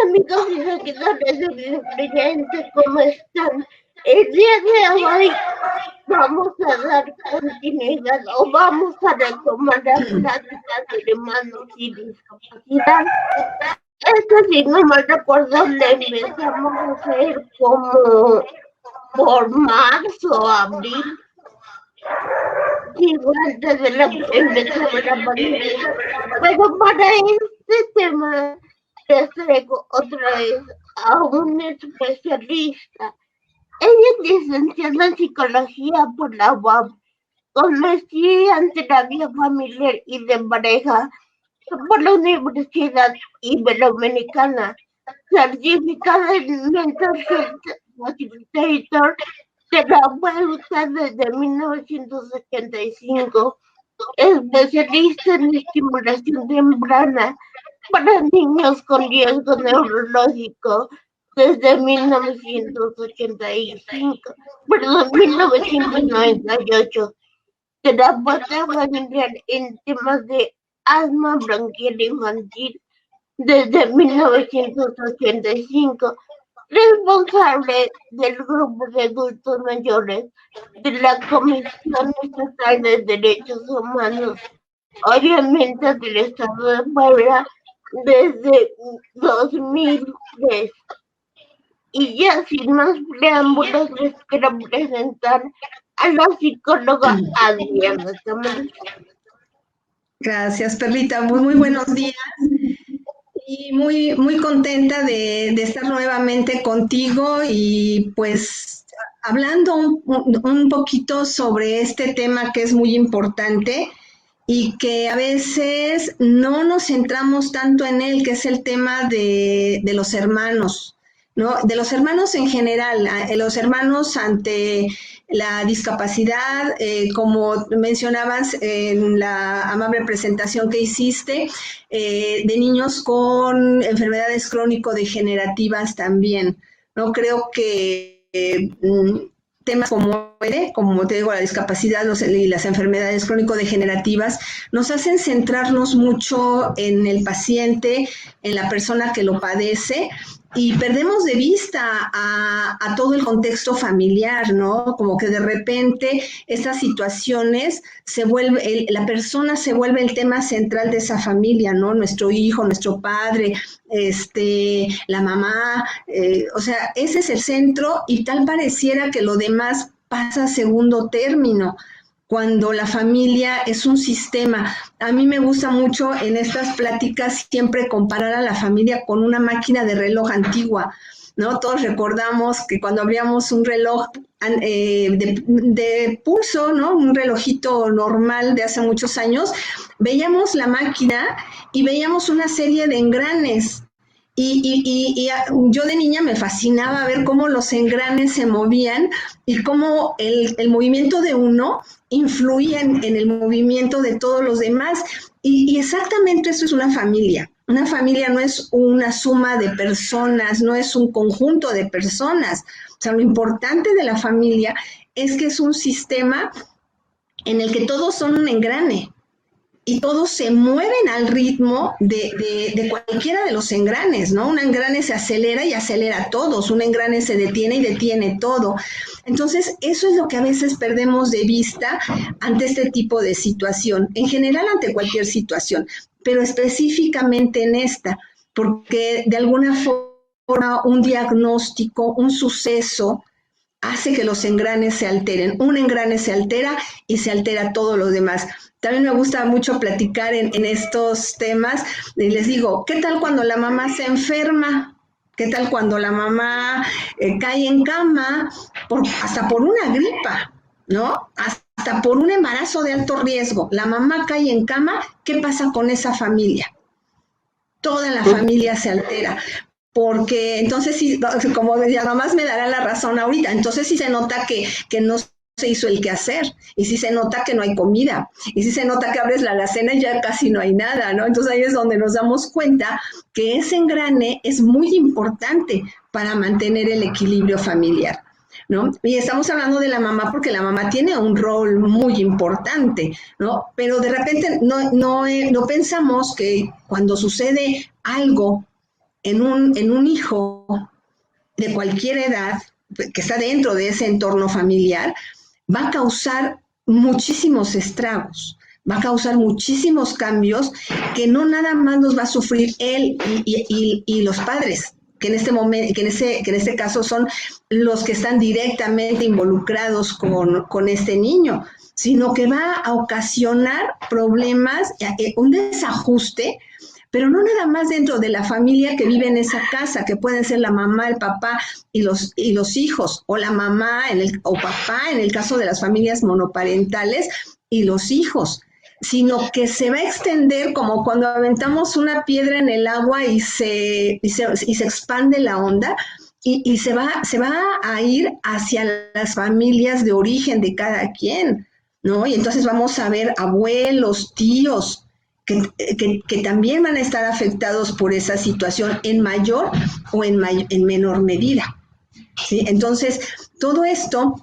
amigos y seguidores de Influyente, ¿cómo están? El día de hoy vamos a dar continuidad o vamos a retomar la plática de hermanos y discapacidad. Esto, si no mal recuerdo, le empezamos a hacer como por marzo, abril, antes de la pandemia. Pero para este tema les traigo otra vez a un especialista. Ella es licenciada en psicología por la UAM, con maestría en terapia familiar y de pareja por la Universidad Iberoamericana, certificada en Mental Health Facilitator, terapeuta desde 1985, especialista en estimulación temprana para niños con riesgo neurológico desde 1998, terapeuta familiar en temas de asma bronquial infantil desde 1985, responsable del grupo de adultos mayores de la Comisión Estatal de Derechos Humanos, obviamente del Estado de Puebla, desde 2003. Y ya sin más preámbulos les quiero presentar a la psicóloga Adriana Tamara. Gracias, Perlita. Muy buenos días. Y muy contenta de estar nuevamente contigo y pues hablando un poquito sobre este tema que es muy importante y que a veces no nos centramos tanto en él, que es el tema de los hermanos, ¿no? De los hermanos en general, los hermanos ante la discapacidad, como mencionabas en la amable presentación que hiciste, de niños con enfermedades crónico-degenerativas también, ¿no? Creo que temas como te digo, la discapacidad y las enfermedades crónico-degenerativas nos hacen centrarnos mucho en el paciente, en la persona que lo padece, y perdemos de vista a todo el contexto familiar, ¿no? Como que de repente estas situaciones la persona se vuelve el tema central de esa familia, ¿no? Nuestro hijo, nuestro padre, la mamá, o sea, ese es el centro y tal pareciera que lo demás pasa a segundo término, cuando la familia es un sistema. A mí me gusta mucho en estas pláticas siempre comparar a la familia con una máquina de reloj antigua, ¿no? Todos recordamos que cuando abríamos un reloj de pulso, ¿no? Un relojito normal de hace muchos años, veíamos la máquina y veíamos una serie de engranes. Y yo de niña me fascinaba ver cómo los engranes se movían y cómo el movimiento de uno influía en el movimiento de todos los demás. Y exactamente eso es una familia. Una familia no es una suma de personas, no es un conjunto de personas. O sea, lo importante de la familia es que es un sistema en el que todos son un engrane. Y todos se mueven al ritmo de cualquiera de los engranes, ¿no? Un engrane se acelera y acelera a todos, un engrane se detiene y detiene todo. Entonces, eso es lo que a veces perdemos de vista ante este tipo de situación, en general ante cualquier situación, pero específicamente en esta, porque de alguna forma un diagnóstico, un suceso, hace que los engranes se alteren. Un engrane se altera y se altera todo lo demás. También me gusta mucho platicar en estos temas. Y les digo, ¿qué tal cuando la mamá se enferma? ¿Qué tal cuando la mamá cae en cama hasta por una gripa, ¿no? Hasta por un embarazo de alto riesgo? La mamá cae en cama, ¿qué pasa con esa familia? Toda la familia se altera. Porque entonces, sí, como ya nomás me dará la razón ahorita, entonces sí se nota que no se hizo el quehacer, y sí se nota que no hay comida, y sí se nota que abres la alacena y ya casi no hay nada, ¿no? Entonces ahí es donde nos damos cuenta que ese engrane es muy importante para mantener el equilibrio familiar, ¿no? Y estamos hablando de la mamá porque la mamá tiene un rol muy importante, ¿no? Pero de repente no pensamos que cuando sucede algo en un hijo de cualquier edad que está dentro de ese entorno familiar, va a causar muchísimos estragos, va a causar muchísimos cambios que no nada más los va a sufrir él y los padres, que en este momento, que en este caso son los que están directamente involucrados con este niño, sino que va a ocasionar problemas, un desajuste, pero no nada más dentro de la familia que vive en esa casa, que pueden ser la mamá, el papá y los hijos, o la mamá o papá en el caso de las familias monoparentales y los hijos, sino que se va a extender como cuando aventamos una piedra en el agua y se expande la onda, y se va a ir hacia las familias de origen de cada quien, ¿no? Y entonces vamos a ver abuelos, tíos, que también van a estar afectados por esa situación en mayor o en menor medida, ¿sí? Entonces, todo esto,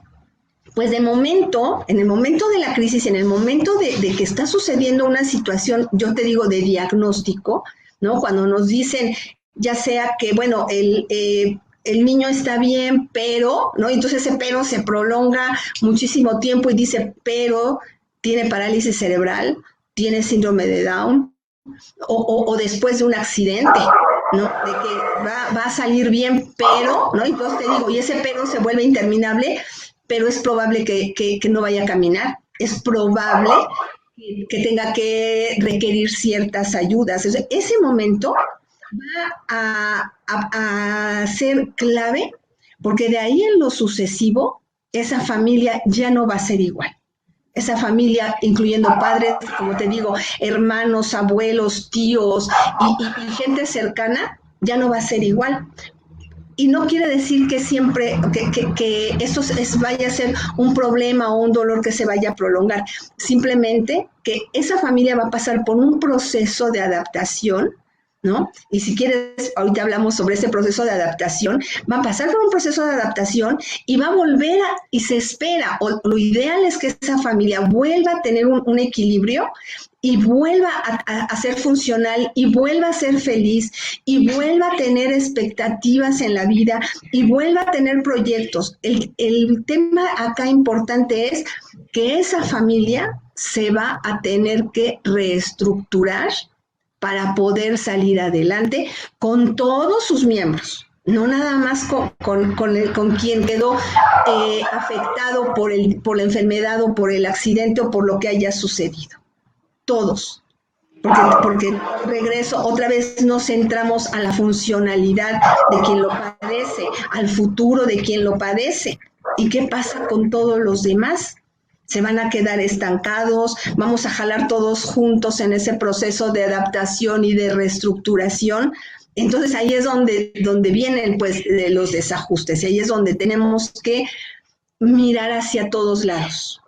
pues de momento, en el momento de la crisis, en el momento de que está sucediendo una situación, yo te digo, de diagnóstico, ¿no? Cuando nos dicen, ya sea que, bueno, el niño está bien, pero, ¿no? Entonces ese pero se prolonga muchísimo tiempo y dice, pero tiene parálisis cerebral, tiene síndrome de Down, o después de un accidente, ¿no? De que va a salir bien, pero, ¿no? Entonces te digo, y ese pero se vuelve interminable, pero es probable que no vaya a caminar, es probable que tenga que requerir ciertas ayudas. O sea, ese momento va a ser clave, porque de ahí en lo sucesivo, esa familia ya no va a ser igual. Esa familia, incluyendo padres, como te digo, hermanos, abuelos, tíos y gente cercana, ya no va a ser igual. Y no quiere decir que siempre, que esto vaya a ser un problema o un dolor que se vaya a prolongar. Simplemente que esa familia va a pasar por un proceso de adaptación, ¿no? Y si quieres, ahorita hablamos sobre ese proceso de adaptación, va a pasar por un proceso de adaptación y va a volver y se espera, o lo ideal es que esa familia vuelva a tener un equilibrio y vuelva a ser funcional y vuelva a ser feliz y vuelva a tener expectativas en la vida y vuelva a tener proyectos. El tema acá importante es que esa familia se va a tener que reestructurar para poder salir adelante con todos sus miembros, no nada más con quien quedó afectado por la enfermedad o por el accidente o por lo que haya sucedido. Todos. Porque regreso, otra vez nos centramos a la funcionalidad de quien lo padece, al futuro de quien lo padece. ¿Y qué pasa con todos los demás? Se van a quedar estancados, vamos a jalar todos juntos en ese proceso de adaptación y de reestructuración. Entonces ahí es donde vienen pues los desajustes, y ahí es donde tenemos que mirar hacia todos lados,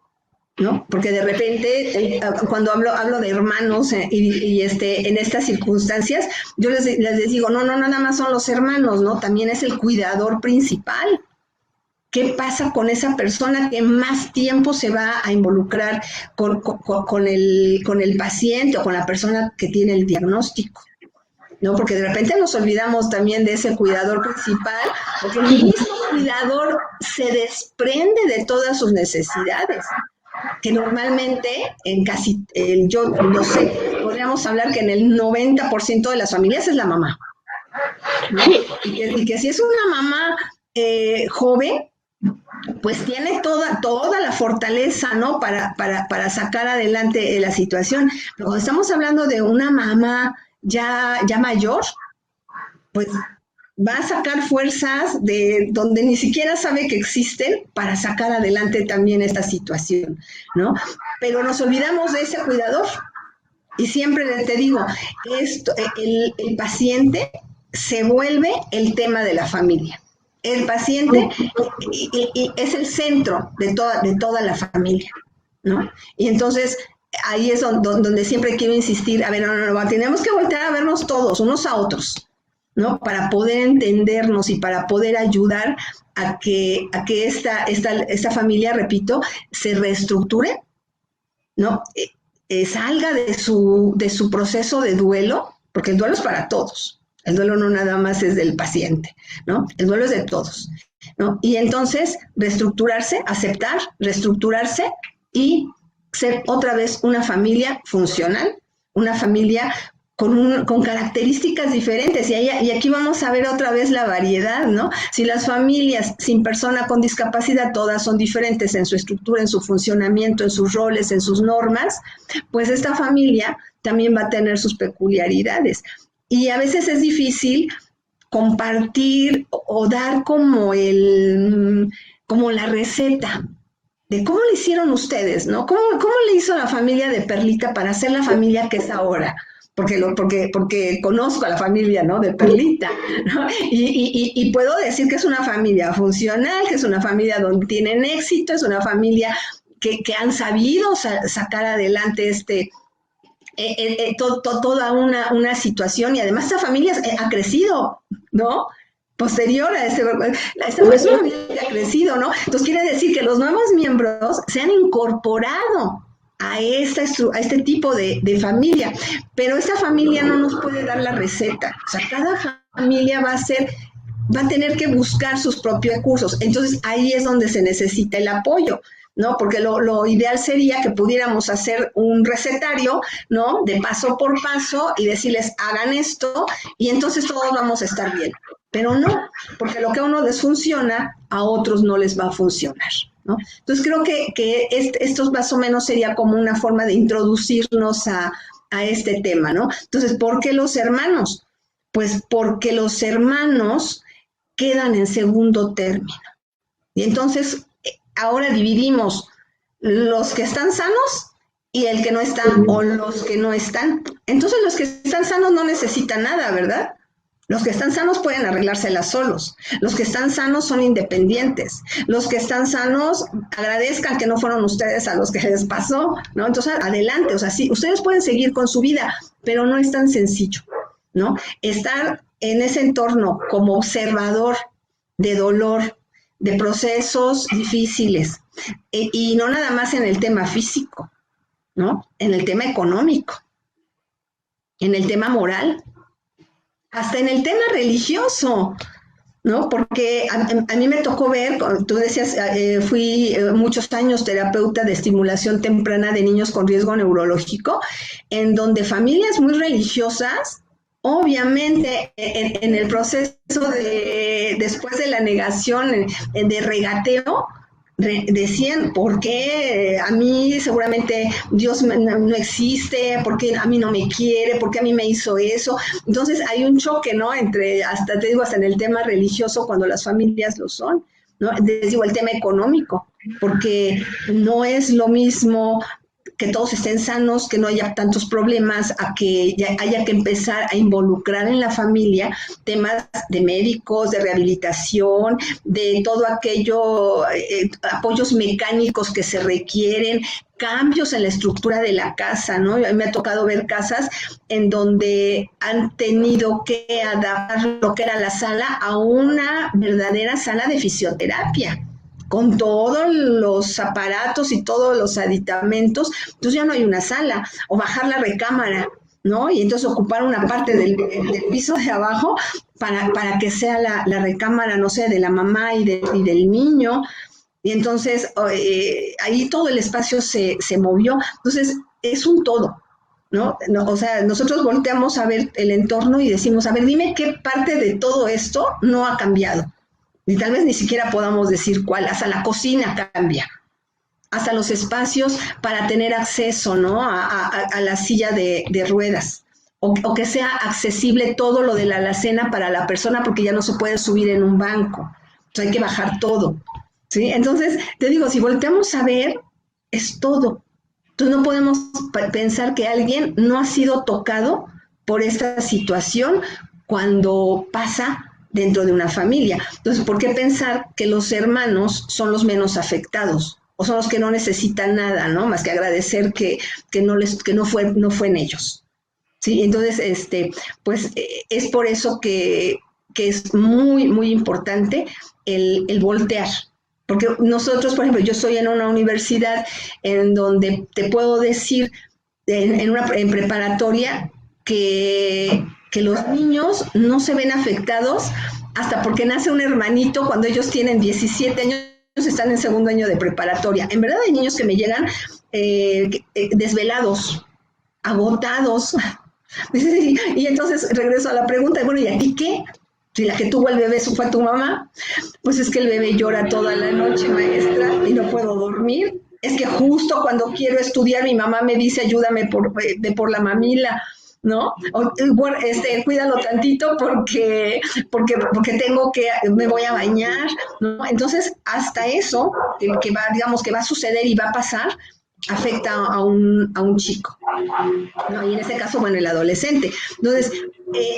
¿no? Porque de repente, cuando hablo de hermanos y en estas circunstancias, yo les digo, no, nada más son los hermanos, ¿no? También es el cuidador principal. ¿Qué pasa con esa persona que más tiempo se va a involucrar con el paciente o con la persona que tiene el diagnóstico? ¿No? Porque de repente nos olvidamos también de ese cuidador principal, porque el mismo cuidador se desprende de todas sus necesidades, que normalmente en casi, yo no sé, podríamos hablar que en el 90% de las familias es la mamá, ¿no? Y que si es una mamá joven, pues tiene toda la fortaleza, ¿no? Para sacar adelante la situación. Pero cuando estamos hablando de una mamá ya mayor, pues va a sacar fuerzas de donde ni siquiera sabe que existen para sacar adelante también esta situación, ¿no? Pero nos olvidamos de ese cuidador. Y siempre te digo, el paciente se vuelve el tema de la familia. El paciente es el centro de toda la familia, ¿no? Y entonces ahí es donde siempre quiero insistir, a ver, no, tenemos que voltear a vernos todos, unos a otros, ¿no? Para poder entendernos y para poder ayudar a que esta familia, repito, se reestructure, ¿no? Salga de su proceso de duelo, porque el duelo es para todos, El duelo no nada más es del paciente, ¿no? El duelo es de todos, ¿no? Y entonces reestructurarse, aceptar, reestructurarse y ser otra vez una familia funcional, una familia con características diferentes. Y aquí vamos a ver otra vez la variedad, ¿no? Si las familias sin persona con discapacidad todas son diferentes en su estructura, en su funcionamiento, en sus roles, en sus normas, pues esta familia también va a tener sus peculiaridades. Y a veces es difícil compartir o dar como la receta de cómo le hicieron ustedes, ¿no? ¿Cómo le hizo la familia de Perlita para ser la familia que es ahora? Porque conozco a la familia, ¿no? De Perlita, ¿no? Y puedo decir que es una familia funcional, que es una familia donde tienen éxito, es una familia que han sabido sacar adelante toda una situación, y además esta familia ha crecido, ¿no? Posterior a esta familia ha crecido, ¿no? Entonces quiere decir que los nuevos miembros se han incorporado a este tipo de familia, pero esta familia no nos puede dar la receta. O sea, cada familia va a tener que buscar sus propios recursos. Entonces ahí es donde se necesita el apoyo, ¿no? Porque lo ideal sería que pudiéramos hacer un recetario, ¿no? De paso por paso y decirles, hagan esto, y entonces todos vamos a estar bien. Pero no, porque lo que a uno les funciona, a otros no les va a funcionar, ¿no? Entonces creo que esto más o menos sería como una forma de introducirnos a este tema, ¿no? Entonces, ¿por qué los hermanos? Pues porque los hermanos quedan en segundo término. Y entonces ahora dividimos los que están sanos y el que no está, o los que no están. Entonces los que están sanos no necesitan nada, ¿verdad? Los que están sanos pueden arreglárselas solos. Los que están sanos son independientes. Los que están sanos agradezcan que no fueron ustedes a los que les pasó, ¿no? Entonces, adelante. O sea, sí, ustedes pueden seguir con su vida, pero no es tan sencillo, ¿no? Estar en ese entorno como observador de dolor, de procesos difíciles, y no nada más en el tema físico, ¿no? En el tema económico, en el tema moral, hasta en el tema religioso, ¿no? Porque a mí me tocó ver, tú decías, fui muchos años terapeuta de estimulación temprana de niños con riesgo neurológico, en donde familias muy religiosas, obviamente en el proceso después de la negación, de regateo, decían, ¿por qué a mí seguramente Dios no existe? ¿Por qué a mí no me quiere? ¿Por qué a mí me hizo eso? Entonces hay un choque, ¿no? Hasta en el tema religioso, cuando las familias lo son, ¿no? Les digo, el tema económico, porque no es lo mismo que todos estén sanos, que no haya tantos problemas, a que ya haya que empezar a involucrar en la familia temas de médicos, de rehabilitación, de todo aquello, apoyos mecánicos que se requieren, cambios en la estructura de la casa, ¿no? A mí me ha tocado ver casas en donde han tenido que adaptar lo que era la sala a una verdadera sala de fisioterapia, con todos los aparatos y todos los aditamentos. Entonces ya no hay una sala, o bajar la recámara, ¿no? Y entonces ocupar una parte del piso de abajo para que sea la recámara, no sé, de la mamá y del niño. Y entonces ahí todo el espacio se movió. Entonces es un todo, ¿no? O sea, nosotros volteamos a ver el entorno y decimos, a ver, dime qué parte de todo esto no ha cambiado. Y tal vez ni siquiera podamos decir cuál. Hasta la cocina cambia, hasta los espacios para tener acceso, ¿no? a la silla de ruedas, o que sea accesible todo lo de la alacena para la persona, porque ya no se puede subir en un banco, entonces hay que bajar todo, ¿sí? Entonces, te digo, si volteamos a ver, es todo. Entonces no podemos pensar que alguien no ha sido tocado por esta situación cuando pasa dentro de una familia. Entonces, ¿por qué pensar que los hermanos son los menos afectados, o son los que no necesitan nada, ¿no? Más que agradecer que no fue en ellos, ¿sí? Entonces, pues es por eso que es muy, muy importante el voltear. Porque nosotros, por ejemplo, yo estoy en una universidad en donde te puedo decir, en preparatoria, que que los niños no se ven afectados hasta porque nace un hermanito cuando ellos tienen 17 años, están en segundo año de preparatoria. En verdad hay niños que me llegan desvelados, agotados. Y entonces regreso a la pregunta, bueno, ¿y a ti qué? Si la que tuvo el bebé fue tu mamá, pues es que el bebé llora toda la noche, maestra, y no puedo dormir. Es que justo cuando quiero estudiar, mi mamá me dice, ayúdame por la mamila, ¿no? Cuídalo tantito porque tengo me voy a bañar, ¿no? Entonces, hasta eso, que va a suceder y va a pasar, afecta a un chico, ¿no? Y en ese caso, bueno, el adolescente. Entonces,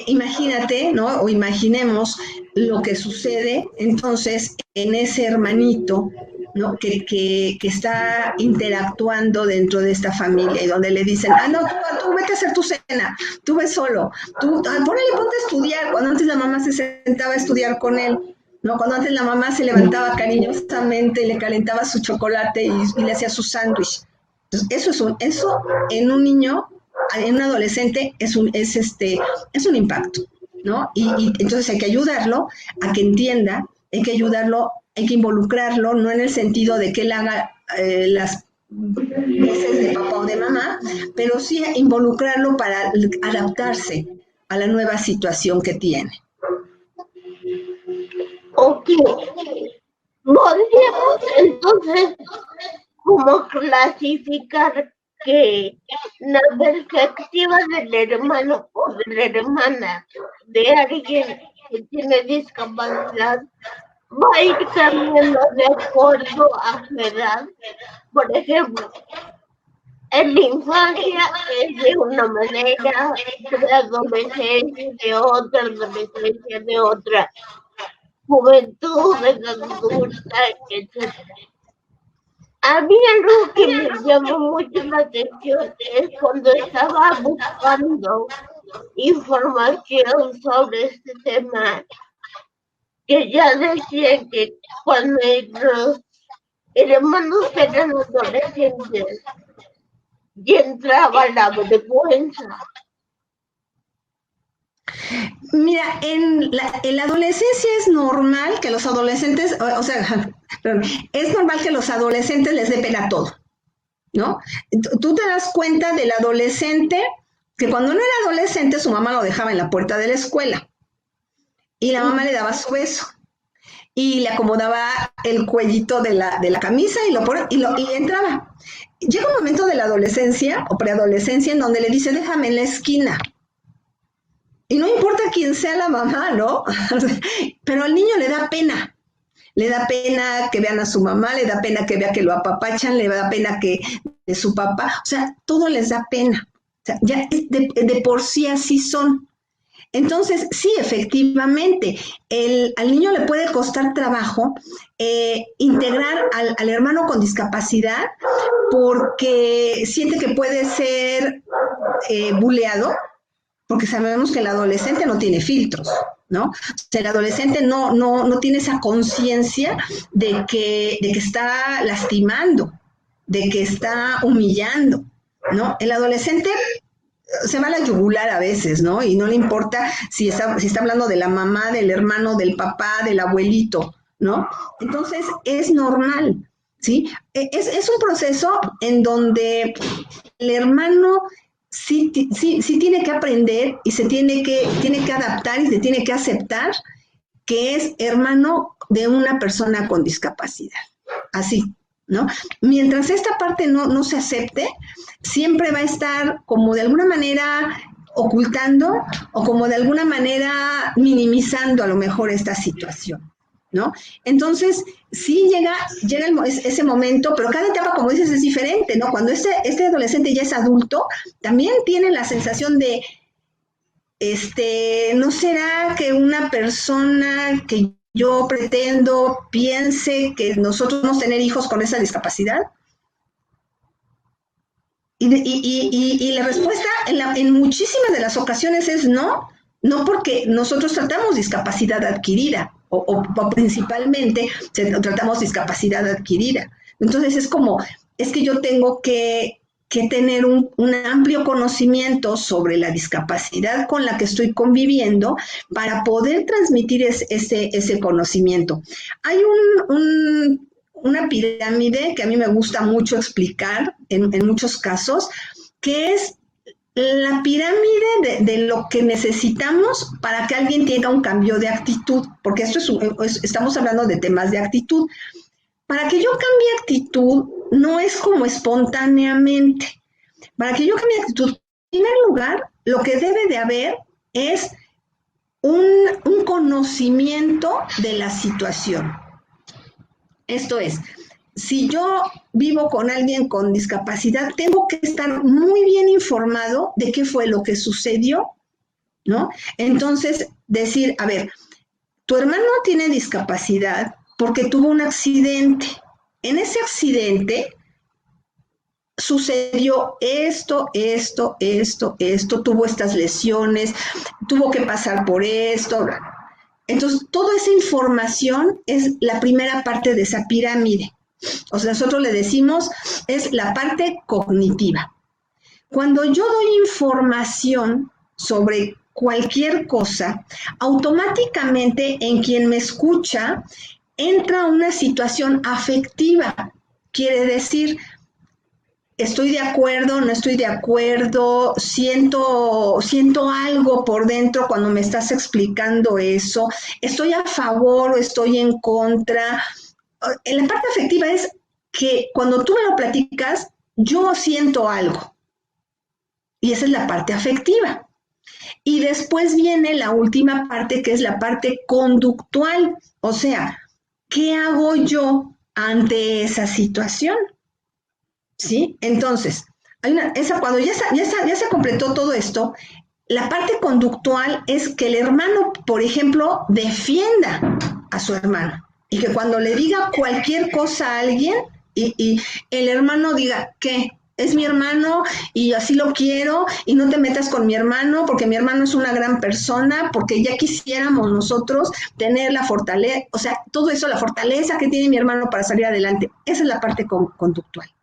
imagínate, ¿no? O imaginemos lo que sucede entonces en ese hermanito, ¿no? Que está interactuando dentro de esta familia y donde le dicen, no, tú vete a hacer tu cena, tú ve solo, ponte a estudiar, cuando antes la mamá se sentaba a estudiar con él, ¿no? Cuando antes la mamá se levantaba cariñosamente y le calentaba su chocolate y le hacía su sándwich. Entonces, eso en un niño, en un adolescente, es un impacto, ¿no? Y entonces hay que ayudarlo a que entienda, hay que ayudarlo, hay que involucrarlo, no en el sentido de que él haga las veces de papá o de mamá, pero sí involucrarlo para adaptarse a la nueva situación que tiene. Ok. Podríamos entonces como clasificar que la perspectiva del hermano o de la hermana de alguien que tiene discapacidad va a ir cambiando de acuerdo a su edad. Por ejemplo, en la infancia es de una manera, preadolescencia de otra, adolescencia de otra, juventud, adulta, etc. A mí algo que me llamó mucho la atención es cuando estaba buscando información sobre este tema, que ya decía que cuando los hermanos eran adolescentes ya entraba la vergüenza. Mira, en la adolescencia es normal que los adolescentes, es normal que los adolescentes les dé pena todo, ¿no? Tú te das cuenta del adolescente que cuando no era adolescente su mamá lo dejaba en la puerta de la escuela y la mamá le daba su beso y le acomodaba el cuellito de la camisa y entraba. Llega un momento de la adolescencia o preadolescencia en donde le dice, déjame en la esquina. Y no importa quién sea la mamá, ¿no? Pero al niño le da pena. Le da pena que vean a su mamá, le da pena que vea que lo apapachan, le da pena que de su papá. O sea, todo les da pena. O sea, ya de por sí así son. Entonces, sí, efectivamente, al niño le puede costar trabajo integrar al hermano con discapacidad porque siente que puede ser buleado, porque sabemos que el adolescente no tiene filtros, ¿no? O sea, el adolescente no tiene esa conciencia de que está lastimando, de que está humillando, ¿no? El adolescente se va a la yugular a veces, ¿no? Y no le importa si está hablando de la mamá, del hermano, del papá, del abuelito, ¿no? Entonces, es normal, ¿sí? Es un proceso en donde el hermano sí tiene que aprender y tiene que adaptar y se tiene que aceptar que es hermano de una persona con discapacidad. Así, ¿no? Mientras esta parte no se acepte, siempre va a estar como de alguna manera ocultando o como de alguna manera minimizando a lo mejor esta situación, ¿no? Entonces, sí llega ese momento, pero cada etapa, como dices, es diferente, ¿no? Cuando este adolescente ya es adulto, también tiene la sensación de, ¿no será que una persona que yo pretendo piense que nosotros vamos a tener hijos con esa discapacidad? Y la respuesta en muchísimas de las ocasiones es no porque nosotros tratamos discapacidad adquirida o principalmente tratamos discapacidad adquirida. Entonces es que yo tengo que que tener un amplio conocimiento sobre la discapacidad con la que estoy conviviendo para poder transmitir ese conocimiento. Hay una pirámide que a mí me gusta mucho explicar en muchos casos, que es la pirámide de lo que necesitamos para que alguien tenga un cambio de actitud, porque estamos hablando de temas de actitud. Para que yo cambie actitud, no es como espontáneamente. Para que yo cambie actitud, en primer lugar, lo que debe de haber es un conocimiento de la situación. Esto es, si yo vivo con alguien con discapacidad, tengo que estar muy bien informado de qué fue lo que sucedió, ¿no? Entonces, decir, a ver, tu hermano tiene discapacidad porque tuvo un accidente. En ese accidente sucedió esto, tuvo estas lesiones, tuvo que pasar por esto. Entonces, toda esa información es la primera parte de esa pirámide. O sea, nosotros le decimos, es la parte cognitiva. Cuando yo doy información sobre cualquier cosa, automáticamente en quien me escucha entra una situación afectiva. Quiere decir, estoy de acuerdo, no estoy de acuerdo, siento algo por dentro cuando me estás explicando eso, estoy a favor o estoy en contra. En la parte afectiva es que cuando tú me lo platicas, yo siento algo. Y esa es la parte afectiva. Y después viene la última parte, que es la parte conductual. O sea, ¿qué hago yo ante esa situación? ¿Sí? Entonces, cuando ya se completó todo esto, la parte conductual es que el hermano, por ejemplo, defienda a su hermano. Y que cuando le diga cualquier cosa a alguien, y el hermano diga, ¿qué? Es mi hermano y así lo quiero y no te metas con mi hermano porque mi hermano es una gran persona, porque ya quisiéramos nosotros tener la fortaleza, o sea, todo eso, la fortaleza que tiene mi hermano para salir adelante. Esa es la parte conductual.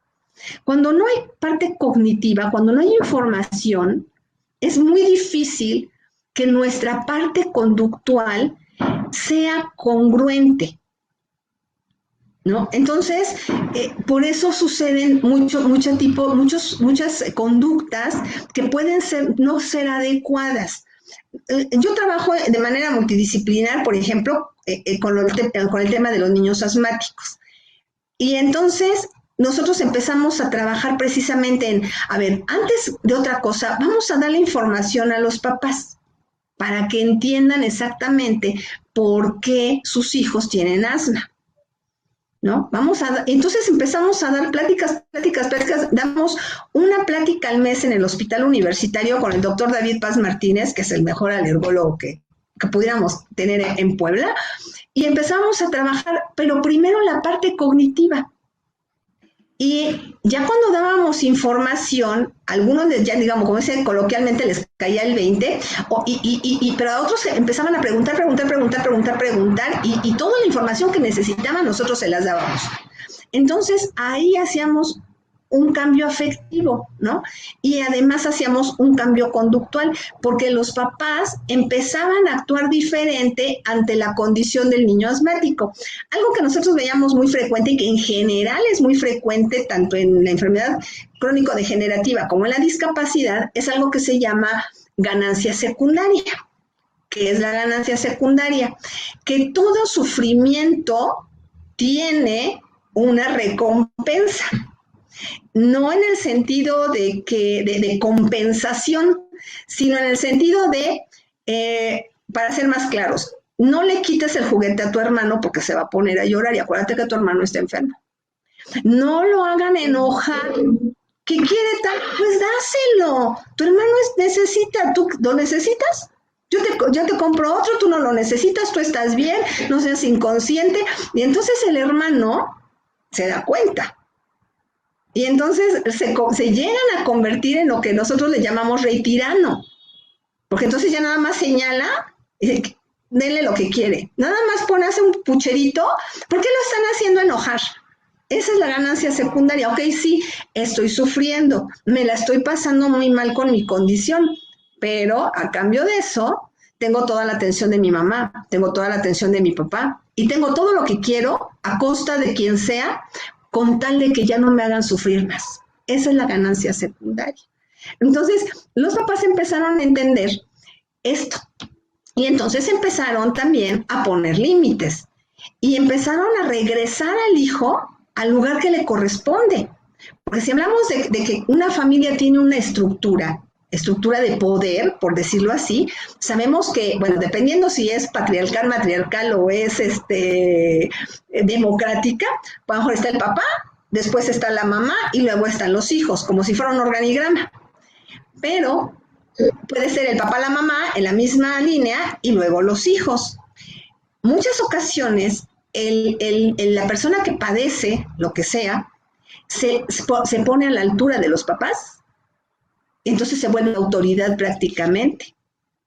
Cuando no hay parte cognitiva, cuando no hay información, es muy difícil que nuestra parte conductual sea congruente, ¿no? Entonces, por eso suceden muchas conductas que pueden no ser adecuadas. Yo trabajo de manera multidisciplinar, por ejemplo, con el tema de los niños asmáticos. Y entonces nosotros empezamos a trabajar precisamente en, a ver, antes de otra cosa, vamos a darle información a los papás para que entiendan exactamente por qué sus hijos tienen asma, ¿no? Entonces empezamos a dar pláticas, damos una plática al mes en el hospital universitario con el doctor David Paz Martínez, que es el mejor alergólogo que pudiéramos tener en Puebla, y empezamos a trabajar, pero primero la parte cognitiva. Y ya cuando dábamos información, algunos ya, digamos, como dice coloquialmente, les caía el 20, pero a otros empezaban a preguntar, y toda la información que necesitaban nosotros se las dábamos. Entonces, ahí hacíamos un cambio afectivo, ¿no? Y además hacíamos un cambio conductual, porque los papás empezaban a actuar diferente ante la condición del niño asmático. Algo que nosotros veíamos muy frecuente y que en general es muy frecuente tanto en la enfermedad crónico-degenerativa como en la discapacidad, es algo que se llama ganancia secundaria. ¿Qué es la ganancia secundaria? Que todo sufrimiento tiene una recompensa. No en el sentido de compensación, sino en el sentido de, para ser más claros, no le quites el juguete a tu hermano porque se va a poner a llorar y acuérdate que tu hermano está enfermo. No lo hagan enojar. ¿Qué quiere tal? Pues dáselo. Tu hermano necesita, ¿tú lo necesitas? Yo te compro otro, tú no lo necesitas, tú estás bien, no seas inconsciente. Y entonces el hermano se da cuenta. Y entonces se llegan a convertir en lo que nosotros le llamamos rey tirano. Porque entonces ya nada más señala, denle lo que quiere. Nada más hace un pucherito. ¿Por qué lo están haciendo enojar? Esa es la ganancia secundaria. Ok, sí, estoy sufriendo, me la estoy pasando muy mal con mi condición, pero a cambio de eso, tengo toda la atención de mi mamá, tengo toda la atención de mi papá y tengo todo lo que quiero a costa de quien sea, con tal de que ya no me hagan sufrir más. Esa es la ganancia secundaria. Entonces, los papás empezaron a entender esto y entonces empezaron también a poner límites y empezaron a regresar al hijo al lugar que le corresponde. Porque si hablamos de que una familia tiene una estructura de poder, por decirlo así, sabemos que, bueno, dependiendo si es patriarcal, matriarcal o es democrática, a lo mejor está el papá, después está la mamá y luego están los hijos, como si fuera un organigrama. Pero puede ser el papá, la mamá en la misma línea y luego los hijos. Muchas ocasiones la persona que padece lo que sea se pone a la altura de los papás, entonces se vuelve autoridad prácticamente.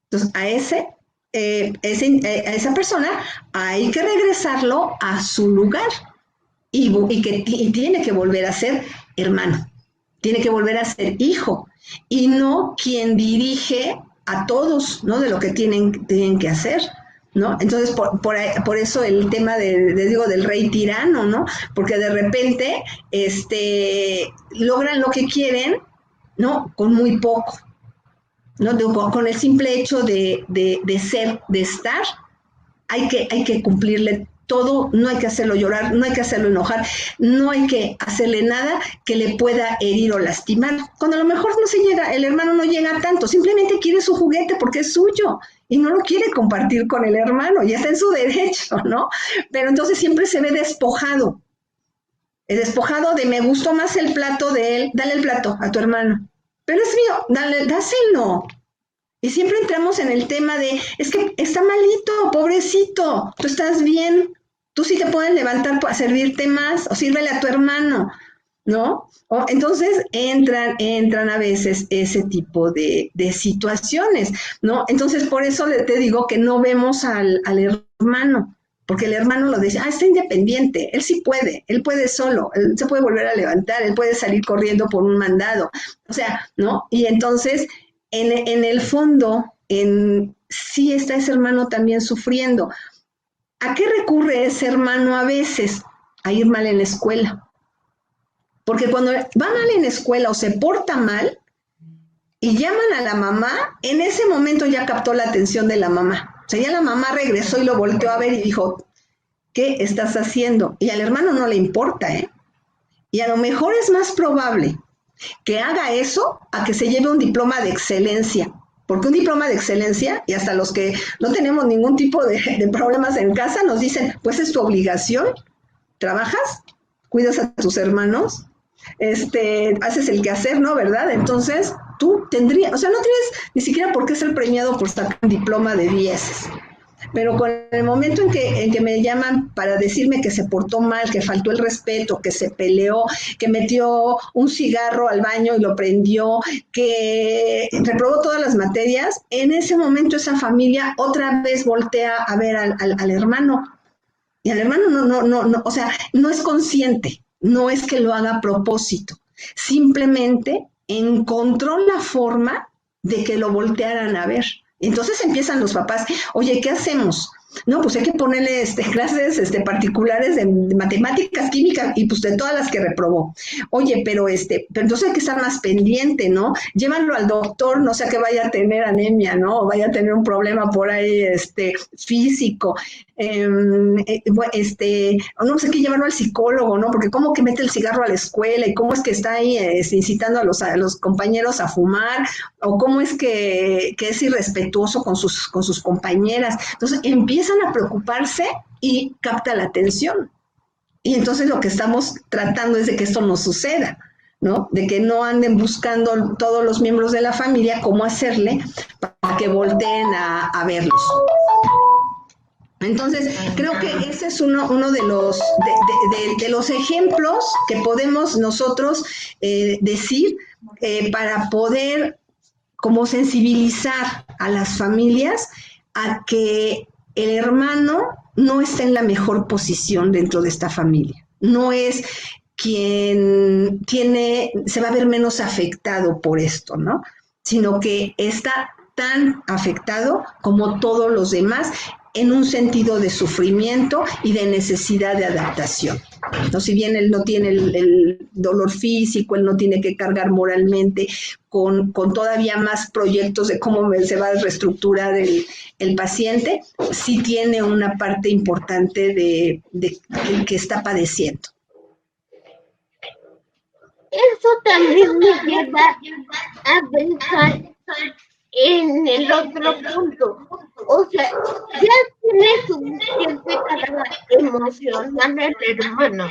Entonces a esa persona hay que regresarlo a su lugar y tiene que volver a ser hermano, tiene que volver a ser hijo y no quien dirige a todos, ¿no? De lo que tienen que hacer, ¿no? Entonces, por eso el tema del rey tirano, ¿no? Porque de repente logran lo que quieren, ¿no? Con muy poco, ¿no? Con el simple hecho de ser, de estar, hay que cumplirle todo, no hay que hacerlo llorar, no hay que hacerlo enojar, no hay que hacerle nada que le pueda herir o lastimar. Cuando a lo mejor el hermano no llega tanto, simplemente quiere su juguete porque es suyo y no lo quiere compartir con el hermano, y está en su derecho, ¿no? Pero entonces siempre se ve despojado de me gustó más el plato de él, dale el plato a tu hermano, pero es mío, dáselo. Y siempre entramos en el tema de, es que está malito, pobrecito, tú estás bien, tú sí te puedes levantar para servirte más, o sírvele a tu hermano, ¿no? Entonces entran a veces ese tipo de situaciones, ¿no? Entonces por eso te digo que no vemos al hermano, porque el hermano lo dice, está independiente, él sí puede, él puede solo, él se puede volver a levantar, él puede salir corriendo por un mandado, o sea, ¿no? Y entonces, en el fondo, sí está ese hermano también sufriendo. ¿A qué recurre ese hermano a veces? A ir mal en la escuela. Porque cuando va mal en la escuela o se porta mal y llaman a la mamá, en ese momento ya captó la atención de la mamá. O sea, ya la mamá regresó y lo volteó a ver y dijo, ¿qué estás haciendo? Y al hermano no le importa, ¿eh? Y a lo mejor es más probable que haga eso a que se lleve un diploma de excelencia. Porque un diploma de excelencia, y hasta los que no tenemos ningún tipo de problemas en casa, nos dicen, pues es tu obligación, trabajas, cuidas a tus hermanos, haces el quehacer, ¿no? ¿Verdad? Entonces, tú tendrías, o sea, no tienes ni siquiera por qué ser premiado por sacar un diploma de 10. Pero con el momento en que me llaman para decirme que se portó mal, que faltó el respeto, que se peleó, que metió un cigarro al baño y lo prendió, que reprobó todas las materias, en ese momento esa familia otra vez voltea a ver al hermano. Y al hermano no, o sea, no es consciente, no es que lo haga a propósito, simplemente encontró la forma de que lo voltearan a ver. Entonces empiezan los papás, oye, ¿qué hacemos? No, pues hay que ponerle clases particulares de matemáticas, química y pues de todas las que reprobó. Oye, pero entonces hay que estar más pendiente, ¿no? Llévanlo al doctor, no sea que vaya a tener anemia, ¿no? O vaya a tener un problema por ahí físico. No sé, hay que llevarlo al psicólogo, ¿no? Porque cómo que mete el cigarro a la escuela y cómo es que está ahí incitando a los compañeros a fumar, o cómo es que es irrespetuoso con sus compañeras. Entonces empiezan a preocuparse y capta la atención. Y entonces lo que estamos tratando es de que esto no suceda, ¿no? De que no anden buscando todos los miembros de la familia cómo hacerle para que volteen a verlos. Entonces, creo que ese es uno de los ejemplos que podemos nosotros decir para poder como sensibilizar a las familias a que el hermano no está en la mejor posición dentro de esta familia. no es quien se va a ver menos afectado por esto, ¿no? Sino que está tan afectado como todos los demás en un sentido de sufrimiento y de necesidad de adaptación. ¿No? Si bien él no tiene el dolor físico, él no tiene que cargar moralmente con todavía más proyectos de cómo se va a reestructurar el paciente, sí tiene una parte importante de que está padeciendo. Eso también me lleva a pensar en el otro punto. O sea, ya tiene suficiente carga emocional el hermano.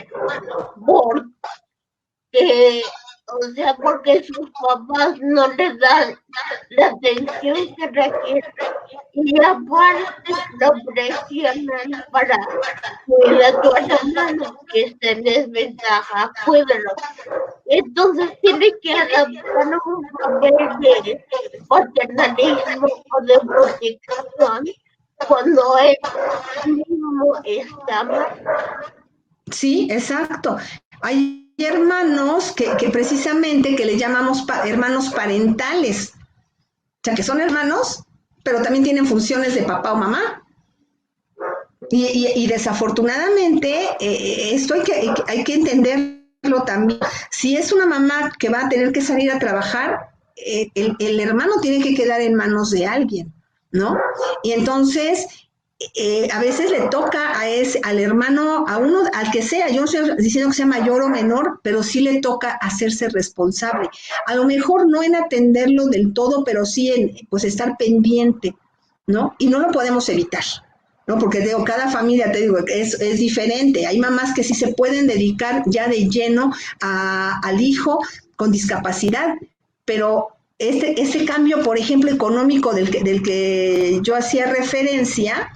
Porque sus papás no le dan la atención que requiere. Y aparte lo presionan para cuidar a tu hermano que está en desventaja, cuídalo. Entonces tiene que adaptar un papel de paternalismo o de protección cuando él mismo está mal. Sí, exacto. Hay hermanos que precisamente que le llamamos hermanos parentales, o sea, que son hermanos, pero también tienen funciones de papá o mamá. Y desafortunadamente, esto hay que entenderlo también. Si es una mamá que va a tener que salir a trabajar, el hermano tiene que quedar en manos de alguien, ¿no? Y entonces, a veces le toca al hermano, a uno, al que sea, yo no estoy diciendo que sea mayor o menor, pero sí le toca hacerse responsable. A lo mejor no en atenderlo del todo, pero sí en pues estar pendiente, ¿no? Y no lo podemos evitar, ¿no? Porque digo, cada familia, te digo, es diferente. Hay mamás que sí se pueden dedicar ya de lleno al hijo con discapacidad, pero ese cambio, por ejemplo, económico del que yo hacía referencia,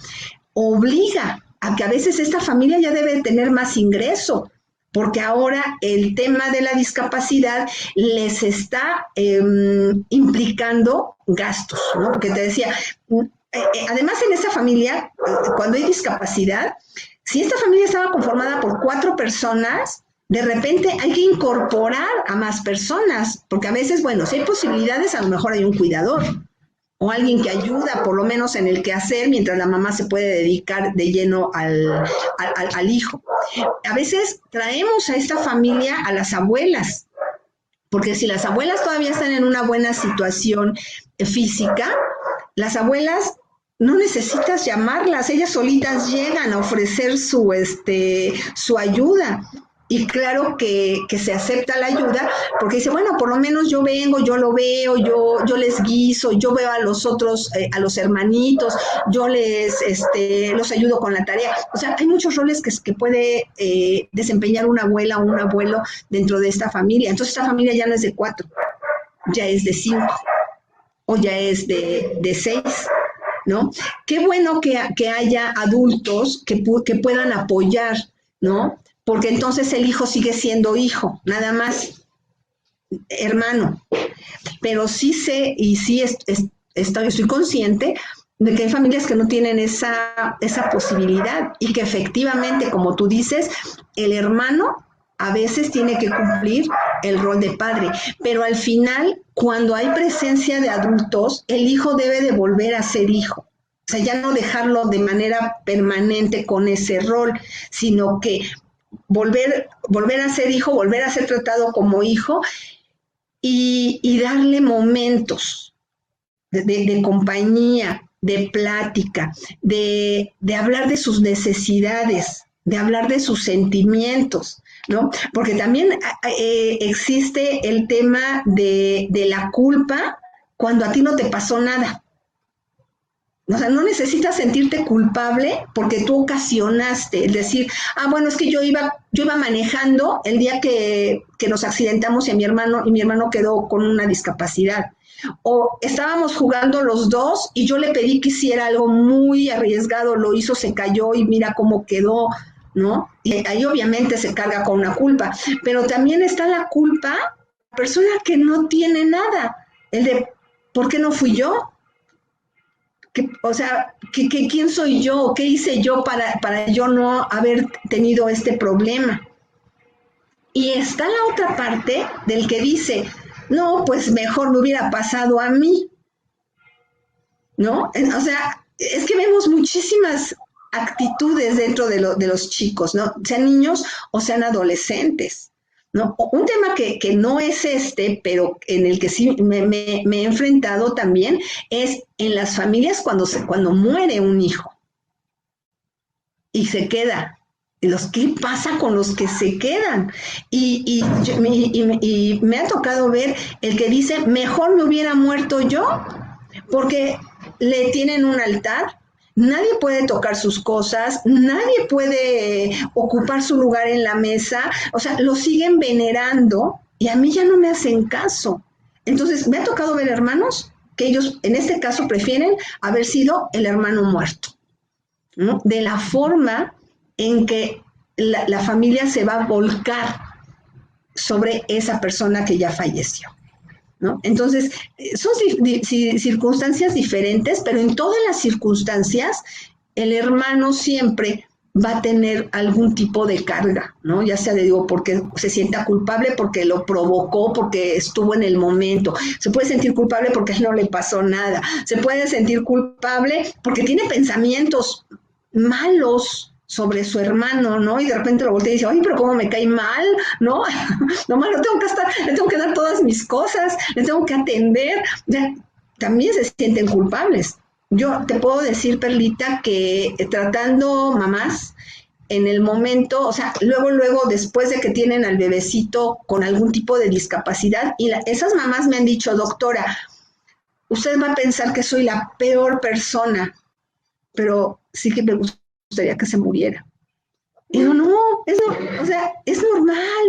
obliga a que a veces esta familia ya debe tener más ingreso, porque ahora el tema de la discapacidad les está implicando gastos, ¿no? Porque te decía, además en esa familia, cuando hay discapacidad, si esta familia estaba conformada por 4 personas, de repente hay que incorporar a más personas, porque a veces, bueno, si hay posibilidades, a lo mejor hay un cuidador o alguien que ayuda, por lo menos en el quehacer, mientras la mamá se puede dedicar de lleno al hijo. A veces traemos a esta familia a las abuelas, porque si las abuelas todavía están en una buena situación física, las abuelas no necesitas llamarlas, ellas solitas llegan a ofrecer su ayuda. Y claro que se acepta la ayuda porque dice, bueno, por lo menos yo vengo, yo lo veo, yo les guiso, yo veo a los otros, a los hermanitos, yo los ayudo con la tarea. O sea, hay muchos roles que puede desempeñar una abuela o un abuelo dentro de esta familia. Entonces esta familia ya no es de 4, ya es de 5 o ya es de 6. ¿No? Qué bueno que haya adultos que puedan apoyar, ¿no? Porque entonces el hijo sigue siendo hijo, nada más, hermano. Pero sí sé y sí estoy consciente de que hay familias que no tienen esa posibilidad y que efectivamente, como tú dices, el hermano a veces tiene que cumplir el rol de padre, pero al final, cuando hay presencia de adultos, el hijo debe de volver a ser hijo. O sea, ya no dejarlo de manera permanente con ese rol, sino que volver a ser hijo, volver a ser tratado como hijo y darle momentos de compañía, de plática, de hablar de sus necesidades, de hablar de sus sentimientos, ¿no? Porque también existe el tema de la culpa cuando a ti no te pasó nada. O sea, no necesitas sentirte culpable porque tú ocasionaste, es decir, bueno, es que yo iba manejando el día que nos accidentamos y mi hermano quedó con una discapacidad. O estábamos jugando los dos y yo le pedí que hiciera algo muy arriesgado, lo hizo, se cayó y mira cómo quedó, ¿no? Y ahí obviamente se carga con una culpa, pero también está la culpa de la persona que no tiene nada, el de, ¿por qué no fui yo? ¿Quién soy yo? ¿Qué hice yo para yo no haber tenido este problema? Y está la otra parte del que dice, no, pues mejor me hubiera pasado a mí, ¿no? O sea, es que vemos muchísimas actitudes dentro de los chicos, ¿no? Sean niños o sean adolescentes, ¿no? Un tema que no es pero en el que sí me he enfrentado también, es en las familias cuando muere un hijo y se queda. ¿Qué pasa con los que se quedan? Y me ha tocado ver el que dice, mejor me hubiera muerto yo, porque le tienen un altar, nadie puede tocar sus cosas, nadie puede ocupar su lugar en la mesa, o sea, lo siguen venerando y a mí ya no me hacen caso. Entonces, me ha tocado ver hermanos que ellos, en este caso, prefieren haber sido el hermano muerto, ¿no? De la forma en que la familia se va a volcar sobre esa persona que ya falleció, ¿no? Entonces, son circunstancias diferentes, pero en todas las circunstancias, el hermano siempre va a tener algún tipo de carga, ¿no? Ya sea, porque se sienta culpable, porque lo provocó, porque estuvo en el momento. Se puede sentir culpable porque a él no le pasó nada. Se puede sentir culpable porque tiene pensamientos malos sobre su hermano, ¿no? Y de repente lo voltea y dice, ay, pero cómo me cae mal, ¿no? Nomás le tengo que dar todas mis cosas, le tengo que atender. Ya, también se sienten culpables. Yo te puedo decir, Perlita, que tratando mamás, en el momento, o sea, luego, después de que tienen al bebecito con algún tipo de discapacidad, y esas mamás me han dicho, doctora, usted va a pensar que soy la peor persona, pero sí que me gustaría que se muriera. Y yo, no, o sea, es normal,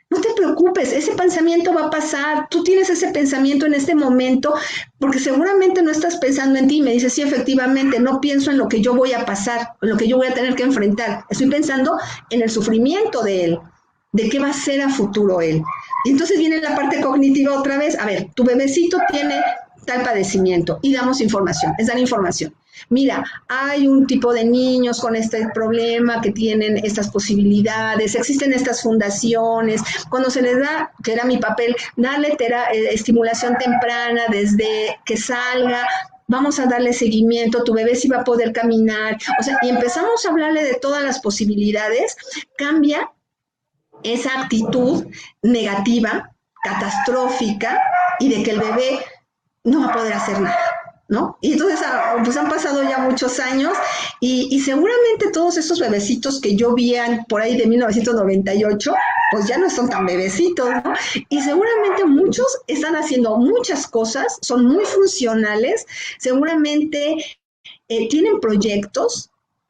no te preocupes, ese pensamiento va a pasar, tú tienes ese pensamiento en este momento, porque seguramente no estás pensando en ti, y me dices, sí, efectivamente, no pienso en lo que yo voy a pasar, en lo que yo voy a tener que enfrentar, estoy pensando en el sufrimiento de él, de qué va a ser a futuro él. Y entonces viene la parte cognitiva otra vez, a ver, tu bebecito tiene tal padecimiento, y damos información, es dar información. Mira, hay un tipo de niños con este problema que tienen estas posibilidades, existen estas fundaciones, cuando se les da, que era mi papel, darle estimulación temprana desde que salga, vamos a darle seguimiento, tu bebé sí va a poder caminar, o sea, y empezamos a hablarle de todas las posibilidades, cambia esa actitud negativa, catastrófica, y de que el bebé no va a poder hacer nada, ¿no? Y entonces, pues han pasado ya muchos años y seguramente todos esos bebecitos que yo vi por ahí de 1998, pues ya no son tan bebecitos, ¿no? Y seguramente muchos están haciendo muchas cosas, son muy funcionales, seguramente tienen proyectos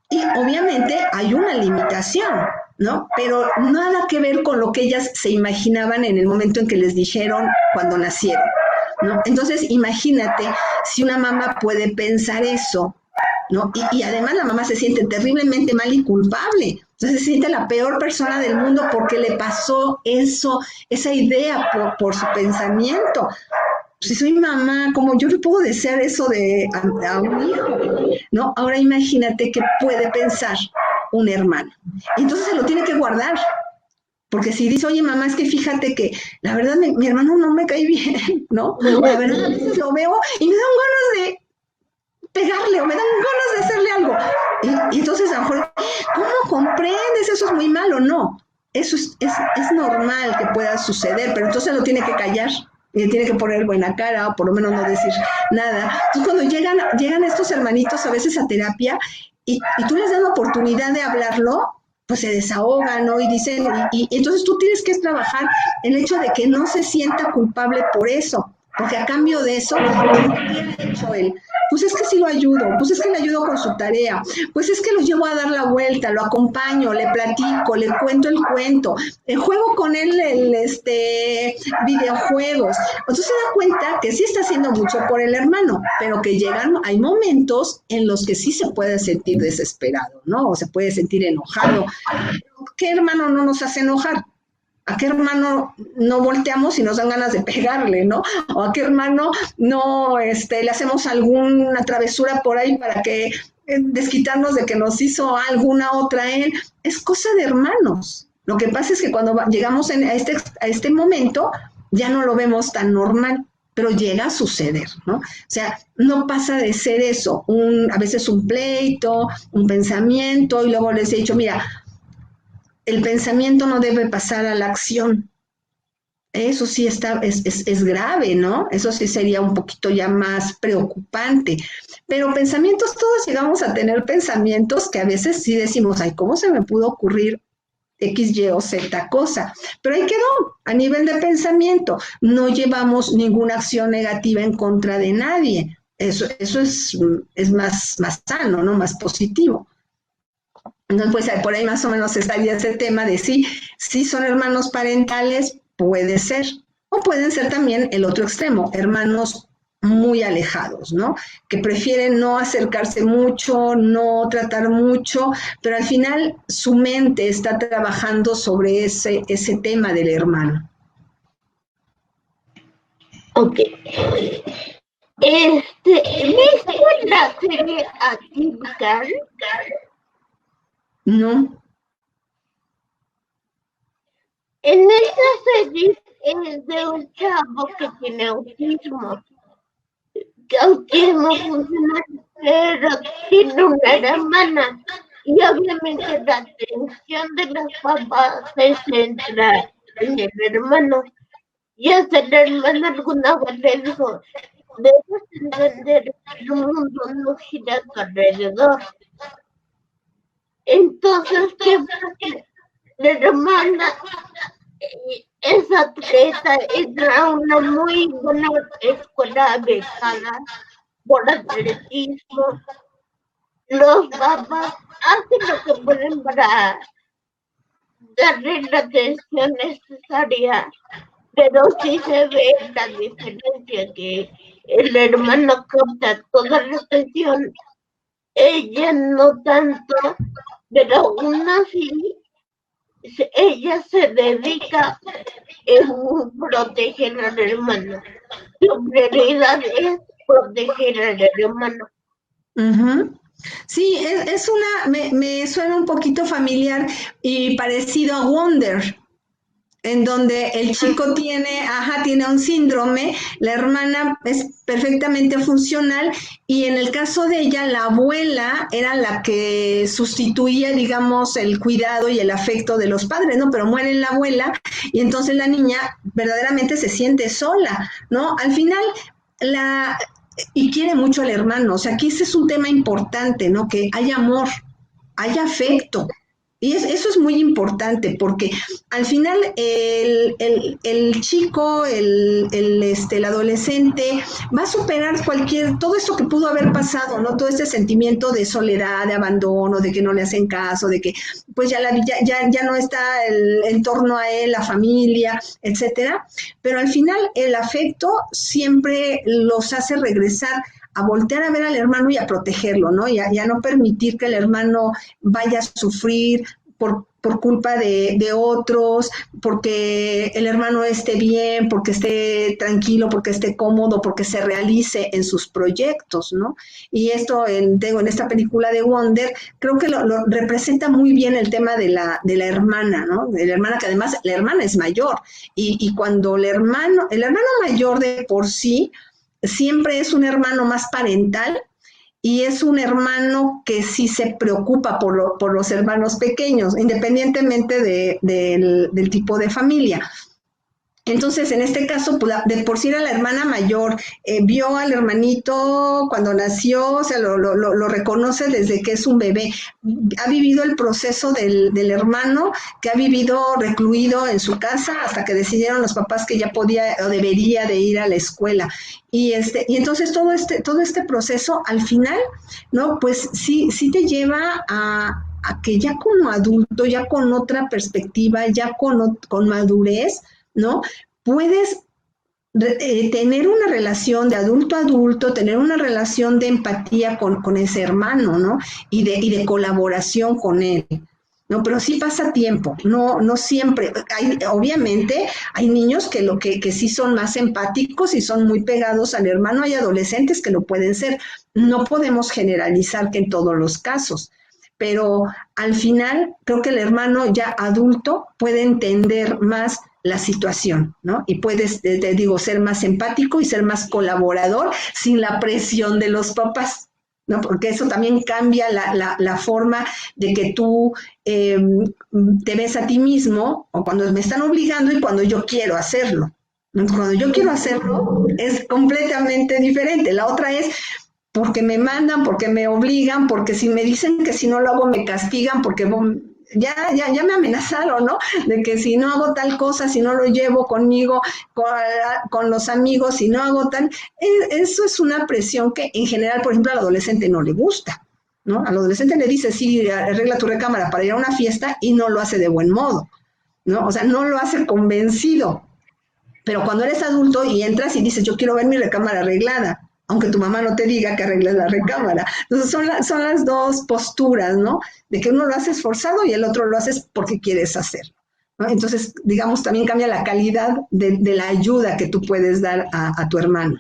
y obviamente hay una limitación, ¿no? Pero nada que ver con lo que ellas se imaginaban en el momento en que les dijeron cuando nacieron, ¿no? Entonces, imagínate si una mamá puede pensar eso, ¿no? Y además la mamá se siente terriblemente mal y culpable. Entonces se siente la peor persona del mundo porque le pasó eso, esa idea por su pensamiento. Si soy mamá, ¿cómo yo no puedo desear eso a un hijo? ¿No? Ahora imagínate que puede pensar un hermano. Entonces se lo tiene que guardar. Porque si dice, oye, mamá, es que fíjate que la verdad mi hermano no me cae bien, ¿no? O la verdad a veces lo veo y me dan ganas de pegarle o me dan ganas de hacerle algo. Y entonces a lo mejor, ¿cómo comprendes? Eso es muy malo. No, eso es normal que pueda suceder, pero entonces lo tiene que callar y le tiene que poner buena cara o por lo menos no decir nada. Entonces cuando llegan estos hermanitos a veces a terapia y tú les das la oportunidad de hablarlo, pues se desahogan, ¿no? Y dicen, y entonces tú tienes que trabajar el hecho de que no se sienta culpable por eso, porque a cambio de eso, ¿qué ha hecho él? Pues es que sí lo ayudo, pues es que le ayudo con su tarea, pues es que lo llevo a dar la vuelta, lo acompaño, le platico, le cuento el cuento, juego con él videojuegos. Entonces se da cuenta que sí está haciendo mucho por el hermano, pero que hay momentos en los que sí se puede sentir desesperado, ¿no? O se puede sentir enojado. ¿Qué hermano no nos hace enojar? ¿A qué hermano no volteamos y nos dan ganas de pegarle, ¿no? O a qué hermano no le hacemos alguna travesura por ahí para que desquitarnos de que nos hizo alguna otra él. Es cosa de hermanos, Lo que pasa es que cuando llegamos a este momento, ya no lo vemos tan normal, pero llega a suceder, ¿no? O sea, no pasa de ser eso, a veces un pleito, un pensamiento, y luego les he dicho, mira, el pensamiento no debe pasar a la acción. Eso sí es grave, ¿no? Eso sí sería un poquito ya más preocupante. Pero pensamientos, todos llegamos a tener pensamientos que a veces sí decimos, ay, ¿cómo se me pudo ocurrir X, Y o Z cosa? Pero ahí quedó, a nivel de pensamiento. No llevamos ninguna acción negativa en contra de nadie. Eso es más sano, ¿no? Más positivo. Entonces, pues por ahí más o menos estaría ese tema de sí son hermanos parentales, puede ser, o pueden ser también el otro extremo, hermanos muy alejados, ¿no? Que prefieren no acercarse mucho, no tratar mucho, pero al final su mente está trabajando sobre ese tema del hermano. Ok. ¿Viste la serie Atípica? No. En esta serie es de un chavo que tiene autismo. Autismo funcional, pero tiene una hermana. Y obviamente la atención de los papás se centra en el hermano. Y hasta la hermana alguna vez le dijo, debes entender que el mundo no gira a tu alrededor. Entonces, ¿qué pasa? La hermana es atleta, entra a una muy buena escuela becada por atletismo. Los papás hacen lo que pueden para darle la atención necesaria, pero sí se ve la diferencia que el hermano capta toda la atención, ella no tanto, pero aún así ella se dedica en proteger al hermano. Su prioridad es proteger al hermano. Uh-huh. Sí, me suena un poquito familiar y parecido a Wonder, en donde el chico tiene un síndrome, la hermana es perfectamente funcional y en el caso de ella, la abuela era la que sustituía, digamos, el cuidado y el afecto de los padres, ¿no? Pero muere la abuela y entonces la niña verdaderamente se siente sola, ¿no? Al final, y quiere mucho al hermano, o sea, aquí ese es un tema importante, ¿no? Que hay amor, hay afecto. Y eso es muy importante porque al final el chico, el adolescente va a superar todo esto que pudo haber pasado, ¿no? Todo este sentimiento de soledad, de abandono, de que no le hacen caso, de que pues ya no está en torno a él, la familia, etcétera. Pero al final el afecto siempre los hace regresar a voltear a ver al hermano y a protegerlo, ¿no? Y a no permitir que el hermano vaya a sufrir por culpa de otros, porque el hermano esté bien, porque esté tranquilo, porque esté cómodo, porque se realice en sus proyectos, ¿no? Y esto, en esta película de Wonder, creo que lo representa muy bien el tema de la hermana, ¿no? De la hermana, que además la hermana es mayor, y cuando el hermano mayor de por sí, siempre es un hermano más parental y es un hermano que sí se preocupa por los hermanos pequeños, independientemente del tipo de familia. Entonces, en este caso, pues, de por sí era la hermana mayor, vio al hermanito cuando nació, o sea, lo reconoce desde que es un bebé. Ha vivido el proceso del hermano, que ha vivido recluido en su casa hasta que decidieron los papás que ya podía o debería de ir a la escuela. Y entonces todo este proceso, al final, ¿no? Pues sí te lleva a que ya como adulto, ya con otra perspectiva, ya con madurez, ¿no? Puedes tener una relación de adulto a adulto, tener una relación de empatía con ese hermano, ¿no? Y de colaboración con él, ¿no? Pero sí pasa tiempo, no siempre. Obviamente hay niños que sí son más empáticos y son muy pegados al hermano, hay adolescentes que lo pueden ser. No podemos generalizar que en todos los casos. pero al final creo que el hermano ya adulto puede entender más la situación, ¿no? Y puedes, te digo, ser más empático y ser más colaborador sin la presión de los papás, ¿no? Porque eso también cambia la forma de que tú te ves a ti mismo, o cuando me están obligando y cuando yo quiero hacerlo. Cuando yo quiero hacerlo es completamente diferente. La otra es porque me mandan, porque me obligan, porque si me dicen que si no lo hago me castigan, porque ya me amenazaron, ¿no? De que si no hago tal cosa, si no lo llevo conmigo, con los amigos, si no hago tal, eso es una presión que en general, por ejemplo, al adolescente no le gusta, ¿no? Al adolescente le dice, sí, arregla tu recámara para ir a una fiesta y no lo hace de buen modo, ¿no? O sea, no lo hace convencido. Pero cuando eres adulto y entras y dices, yo quiero ver mi recámara arreglada, aunque tu mamá no te diga que arregles la recámara. Entonces son las dos posturas, ¿no? De que uno lo hace esforzado y el otro lo haces porque quieres hacer, ¿no? Entonces, digamos, también cambia la calidad de la ayuda que tú puedes dar a tu hermano.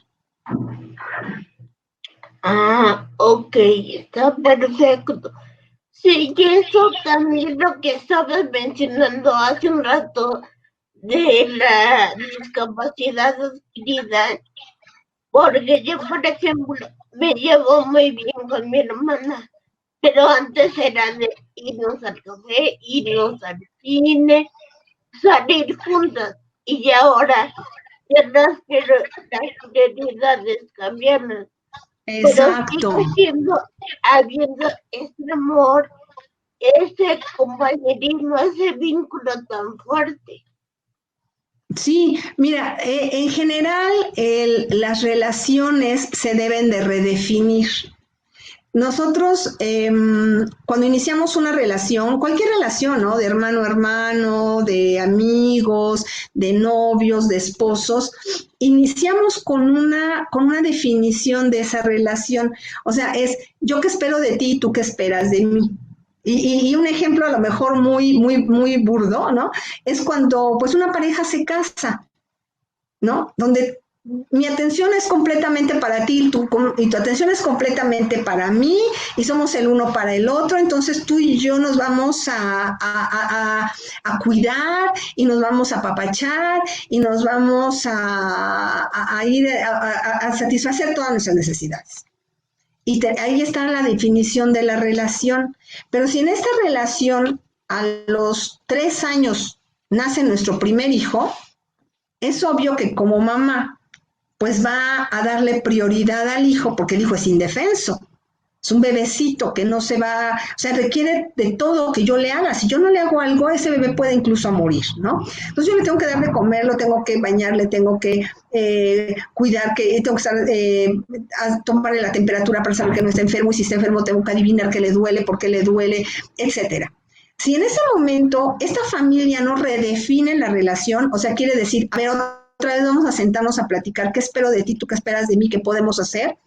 Ok, está perfecto. Sí, y eso también lo que estabas mencionando hace un rato de la discapacidad adquirida, porque yo, por ejemplo, me llevo muy bien con mi hermana, pero antes era de irnos al café, irnos al cine, salir juntas, y ahora ya las prioridades cambiaron. Exacto. Pero sigue habiendo ese amor, ese compañerismo, ese vínculo tan fuerte. Sí, mira, en general las relaciones se deben de redefinir. Nosotros, cuando iniciamos una relación, cualquier relación, ¿no? De hermano a hermano, de amigos, de novios, de esposos, iniciamos con una definición de esa relación. O sea, es yo qué espero de ti, tú qué esperas de mí. Y un ejemplo a lo mejor muy burdo, ¿no? Es cuando pues una pareja se casa, ¿no? Donde mi atención es completamente para ti y tu atención es completamente para mí y somos el uno para el otro, entonces tú y yo nos vamos a cuidar y nos vamos a apapachar y nos vamos a ir a satisfacer todas nuestras necesidades. Y ahí está la definición de la relación. Pero si en esta relación a los 3 años nace nuestro primer hijo, es obvio que como mamá pues va a darle prioridad al hijo porque el hijo es indefenso. Es un bebecito que no se va, o sea, requiere de todo que yo le haga. Si yo no le hago algo, ese bebé puede incluso morir, ¿no? Entonces yo le tengo que dar de comer, lo tengo que bañar, le tengo que cuidar, que tengo que estar a tomarle la temperatura para saber que no está enfermo, y si está enfermo tengo que adivinar qué le duele, por qué le duele, etcétera. Si en ese momento esta familia no redefine la relación, o sea, quiere decir, a ver, otra vez vamos a sentarnos a platicar, ¿qué espero de ti, tú qué esperas de mí, qué podemos hacer?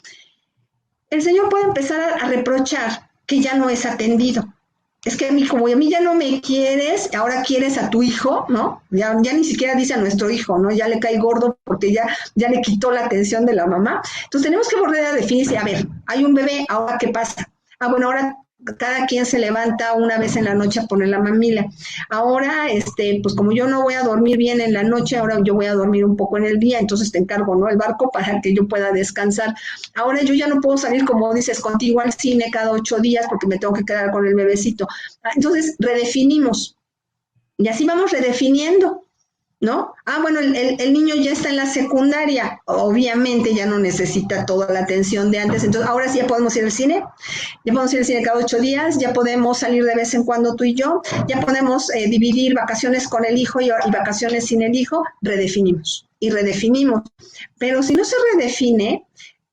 El Señor puede empezar a reprochar que ya no es atendido. Es que como a mí ya no me quieres, ahora quieres a tu hijo, ¿no? Ya ni siquiera dice a nuestro hijo, ¿no? Ya le cae gordo porque ya le quitó la atención de la mamá. Entonces tenemos que volver a definirse, a ver, hay un bebé, ¿ahora qué pasa? Bueno, ahora cada quien se levanta una vez en la noche a poner la mamila. Ahora, pues como yo no voy a dormir bien en la noche, ahora yo voy a dormir un poco en el día, entonces te encargo, ¿no? El barco para que yo pueda descansar. Ahora yo ya no puedo salir, como dices, contigo al cine cada 8 días porque me tengo que quedar con el bebecito. Entonces, redefinimos. Y así vamos redefiniendo, ¿no? Bueno, el niño ya está en la secundaria, obviamente ya no necesita toda la atención de antes, entonces ahora sí ya podemos ir al cine, ya podemos ir al cine cada 8 días, ya podemos salir de vez en cuando tú y yo, ya podemos dividir vacaciones con el hijo y vacaciones sin el hijo, redefinimos y redefinimos. Pero si no se redefine,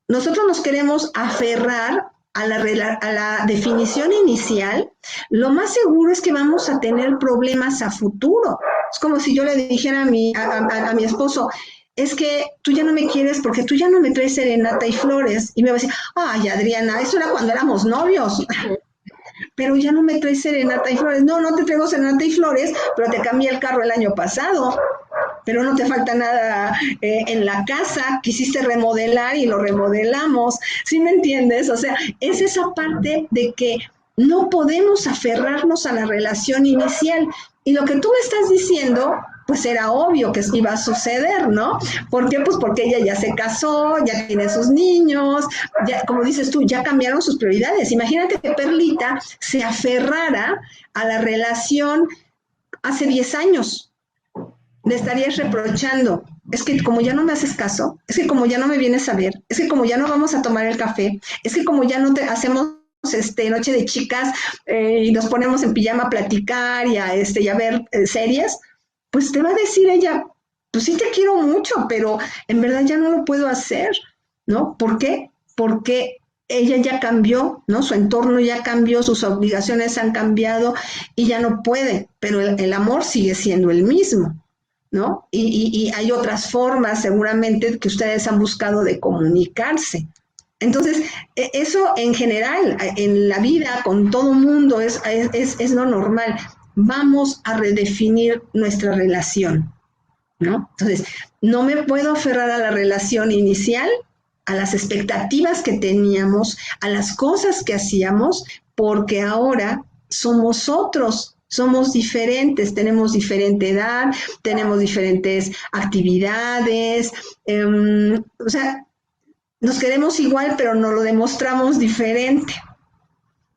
nosotros nos queremos aferrar a la definición inicial, lo más seguro es que vamos a tener problemas a futuro. Es como si yo le dijera a mi esposo, es que tú ya no me quieres porque tú ya no me traes serenata y flores. Y me va a decir, ay, Adriana, eso era cuando éramos novios. Pero ya no me traes serenata y flores. No te traigo serenata y flores, pero te cambié el carro el año pasado. Pero no te falta nada en la casa, quisiste remodelar y lo remodelamos, ¿sí me entiendes? O sea, es esa parte de que No podemos aferrarnos a la relación inicial. Y lo que tú me estás diciendo, pues era obvio que iba a suceder, ¿no? ¿Por qué? Pues porque ella ya se casó, ya tiene sus niños, ya, como dices tú, ya cambiaron sus prioridades. Imagínate que Perlita se aferrara a la relación hace 10 años. Le estarías reprochando, es que como ya no me haces caso, es que como ya no me vienes a ver, es que como ya no vamos a tomar el café, es que como ya no te hacemos noche de chicas y nos ponemos en pijama a platicar y a ver series, pues te va a decir ella, pues sí te quiero mucho, pero en verdad ya no lo puedo hacer, ¿no? ¿Por qué? Porque ella ya cambió, ¿no? Su entorno ya cambió, sus obligaciones han cambiado y ya no puede, pero el amor sigue siendo el mismo, ¿no? Y hay otras formas seguramente que ustedes han buscado de comunicarse. Entonces, eso en general, en la vida, con todo mundo, es lo normal. Vamos a redefinir nuestra relación, ¿no? Entonces, no me puedo aferrar a la relación inicial, a las expectativas que teníamos, a las cosas que hacíamos, porque ahora somos otros, somos diferentes, tenemos diferente edad, tenemos diferentes actividades, o sea, nos queremos igual, pero nos lo demostramos diferente,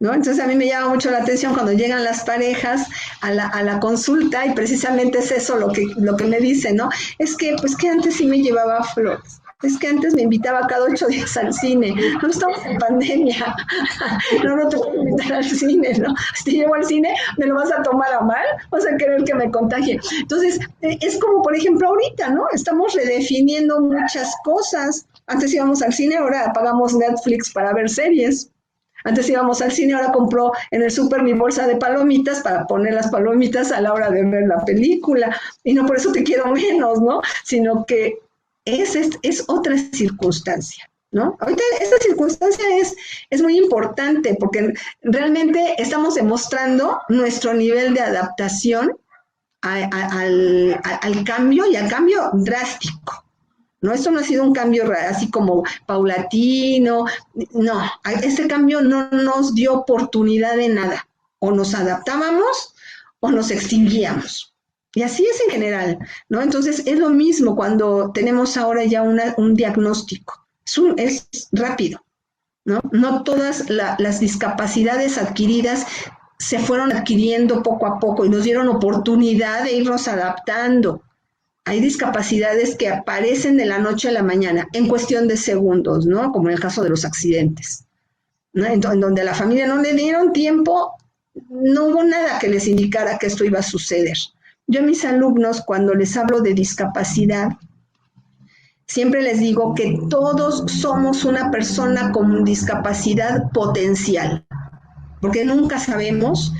¿no? Entonces a mí me llama mucho la atención cuando llegan las parejas a la consulta y precisamente es eso lo que me dicen, ¿no? Es que, pues que antes sí me llevaba flores. Es que antes me invitaba cada 8 días al cine. No estamos en pandemia. No te puedo invitar al cine, ¿no? Si te llevo al cine, ¿me lo vas a tomar a mal? ¿Vas a querer que me contagie? Entonces, es como, por ejemplo, ahorita, ¿no? Estamos redefiniendo muchas cosas. Antes íbamos al cine, ahora pagamos Netflix para ver series. Antes íbamos al cine, ahora compró en el súper mi bolsa de palomitas para poner las palomitas a la hora de ver la película. Y no por eso te quiero menos, ¿no? Sino que es otra circunstancia, ¿no? Ahorita esta circunstancia es muy importante porque realmente estamos demostrando nuestro nivel de adaptación al cambio y al cambio drástico. ¿No? Esto no ha sido un cambio así como paulatino, no, este cambio no nos dio oportunidad de nada, o nos adaptábamos o nos extinguíamos. Y así es en general, ¿no? Entonces es lo mismo cuando tenemos ahora ya un diagnóstico, es rápido, ¿no? No todas las discapacidades adquiridas se fueron adquiriendo poco a poco y nos dieron oportunidad de irnos adaptando. Hay discapacidades que aparecen de la noche a la mañana en cuestión de segundos, ¿no? Como en el caso de los accidentes, ¿no? En donde a la familia no le dieron tiempo, no hubo nada que les indicara que esto iba a suceder. Yo a mis alumnos, cuando les hablo de discapacidad, siempre les digo que todos somos una persona con discapacidad potencial, porque nunca sabemos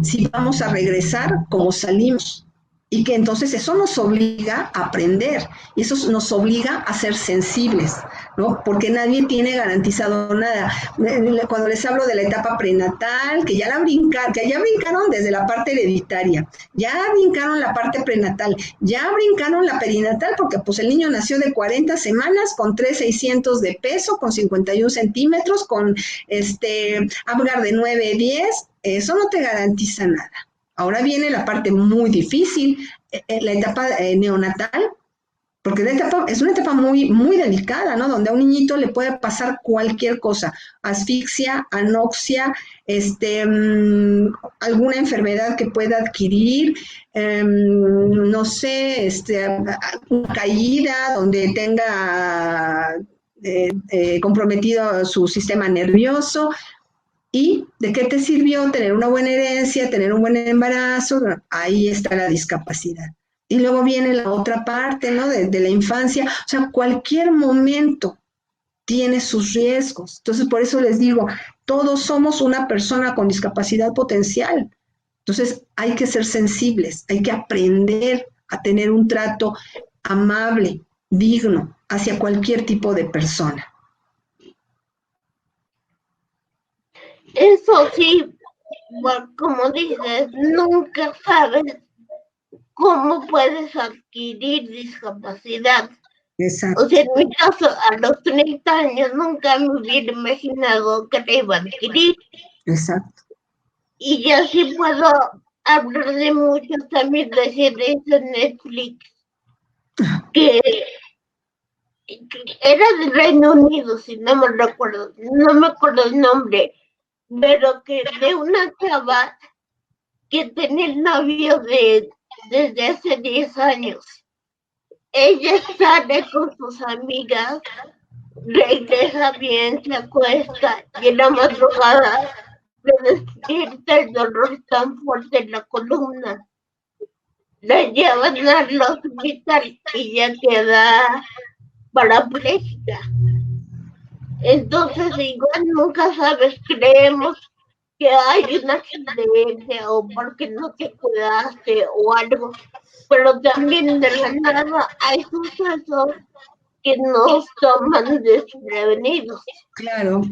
si vamos a regresar como salimos. Y que entonces eso nos obliga a aprender, y eso nos obliga a ser sensibles, ¿no? Porque nadie tiene garantizado nada. Cuando les hablo de la etapa prenatal, que ya brincaron desde la parte hereditaria, ya brincaron la parte prenatal, ya brincaron la perinatal, porque pues el niño nació de 40 semanas con 3,600 de peso, con 51 centímetros, con Apgar de 9-10, eso no te garantiza nada. Ahora viene la parte muy difícil, la etapa neonatal, porque es una etapa muy, muy delicada, ¿no? Donde a un niñito le puede pasar cualquier cosa, asfixia, anoxia, alguna enfermedad que pueda adquirir, no sé, una caída donde tenga comprometido su sistema nervioso. ¿Y de qué te sirvió tener una buena herencia, tener un buen embarazo? Ahí está la discapacidad. Y luego viene la otra parte, ¿no? De la infancia. O sea, cualquier momento tiene sus riesgos. Entonces, por eso les digo, todos somos una persona con discapacidad potencial. Entonces, hay que ser sensibles, hay que aprender a tener un trato amable, digno, hacia cualquier tipo de persona. Eso sí, como dices, nunca sabes cómo puedes adquirir discapacidad. Exacto. O sea, en mi caso, a los 30 años nunca me hubiera imaginado que te iba a adquirir. Exacto. Y yo sí puedo hablar de muchos también de series de Netflix que era de Reino Unido, si no me recuerdo, no me acuerdo el nombre, pero que de una chava que tenía el novio desde hace 10 años. Ella sale con sus amigas, regresa bien, se acuesta y en la madrugada le despierta el dolor tan fuerte en la columna. La llevan al hospital y ya queda parapléjica. Entonces, igual nunca sabes, creemos que hay un accidente o porque no te cuidaste o algo, pero también de la nada hay sucesos que nos toman desprevenidos. Claro.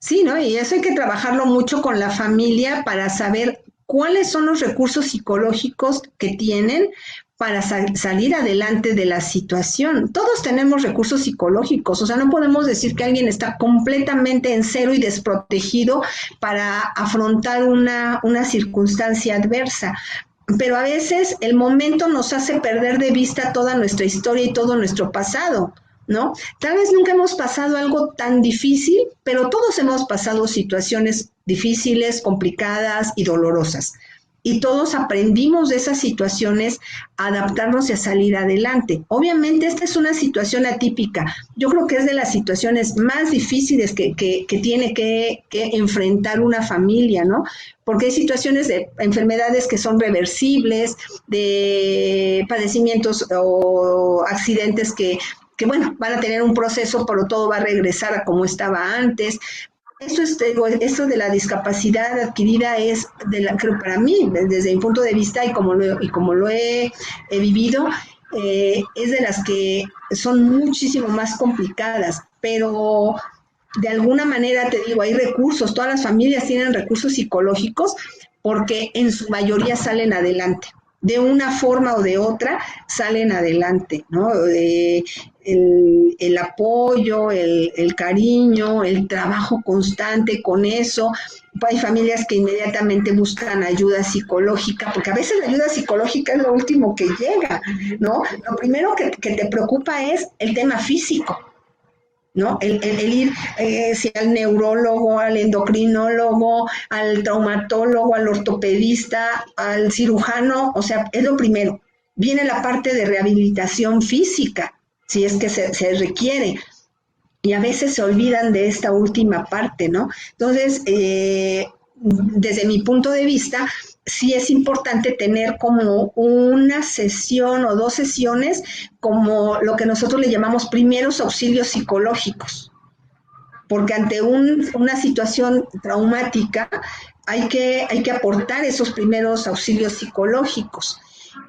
Sí, ¿no? Y eso hay que trabajarlo mucho con la familia para saber cuáles son los recursos psicológicos que tienen para salir adelante de la situación. Todos tenemos recursos psicológicos, o sea, no podemos decir que alguien está completamente en cero y desprotegido para afrontar una circunstancia adversa. Pero a veces el momento nos hace perder de vista toda nuestra historia y todo nuestro pasado, ¿no? Tal vez nunca hemos pasado algo tan difícil, pero todos hemos pasado situaciones difíciles, complicadas y dolorosas. Y todos aprendimos de esas situaciones a adaptarnos y a salir adelante. Obviamente esta es una situación atípica. Yo creo que es de las situaciones más difíciles que tiene que enfrentar una familia, ¿no? Porque hay situaciones de enfermedades que son reversibles, de padecimientos o accidentes que bueno, van a tener un proceso, pero todo va a regresar a como estaba antes. Esto de la discapacidad adquirida es, creo para mí, desde mi punto de vista y como lo he vivido, es de las que son muchísimo más complicadas, pero de alguna manera te digo, hay recursos, todas las familias tienen recursos psicológicos porque en su mayoría salen adelante. De una forma o de otra salen adelante, ¿no? El apoyo, el cariño, el trabajo constante con eso. Hay familias que inmediatamente buscan ayuda psicológica, porque a veces la ayuda psicológica es lo último que llega, ¿no? Lo primero que te preocupa es el tema físico, ¿no? El ir si al neurólogo, al endocrinólogo, al traumatólogo, al ortopedista, al cirujano, o sea, es lo primero. Viene la parte de rehabilitación física, si es que se requiere. Y a veces se olvidan de esta última parte, ¿no? Entonces, desde mi punto de vista, sí es importante tener como una sesión o 2 sesiones como lo que nosotros le llamamos primeros auxilios psicológicos, porque ante una situación traumática hay que aportar esos primeros auxilios psicológicos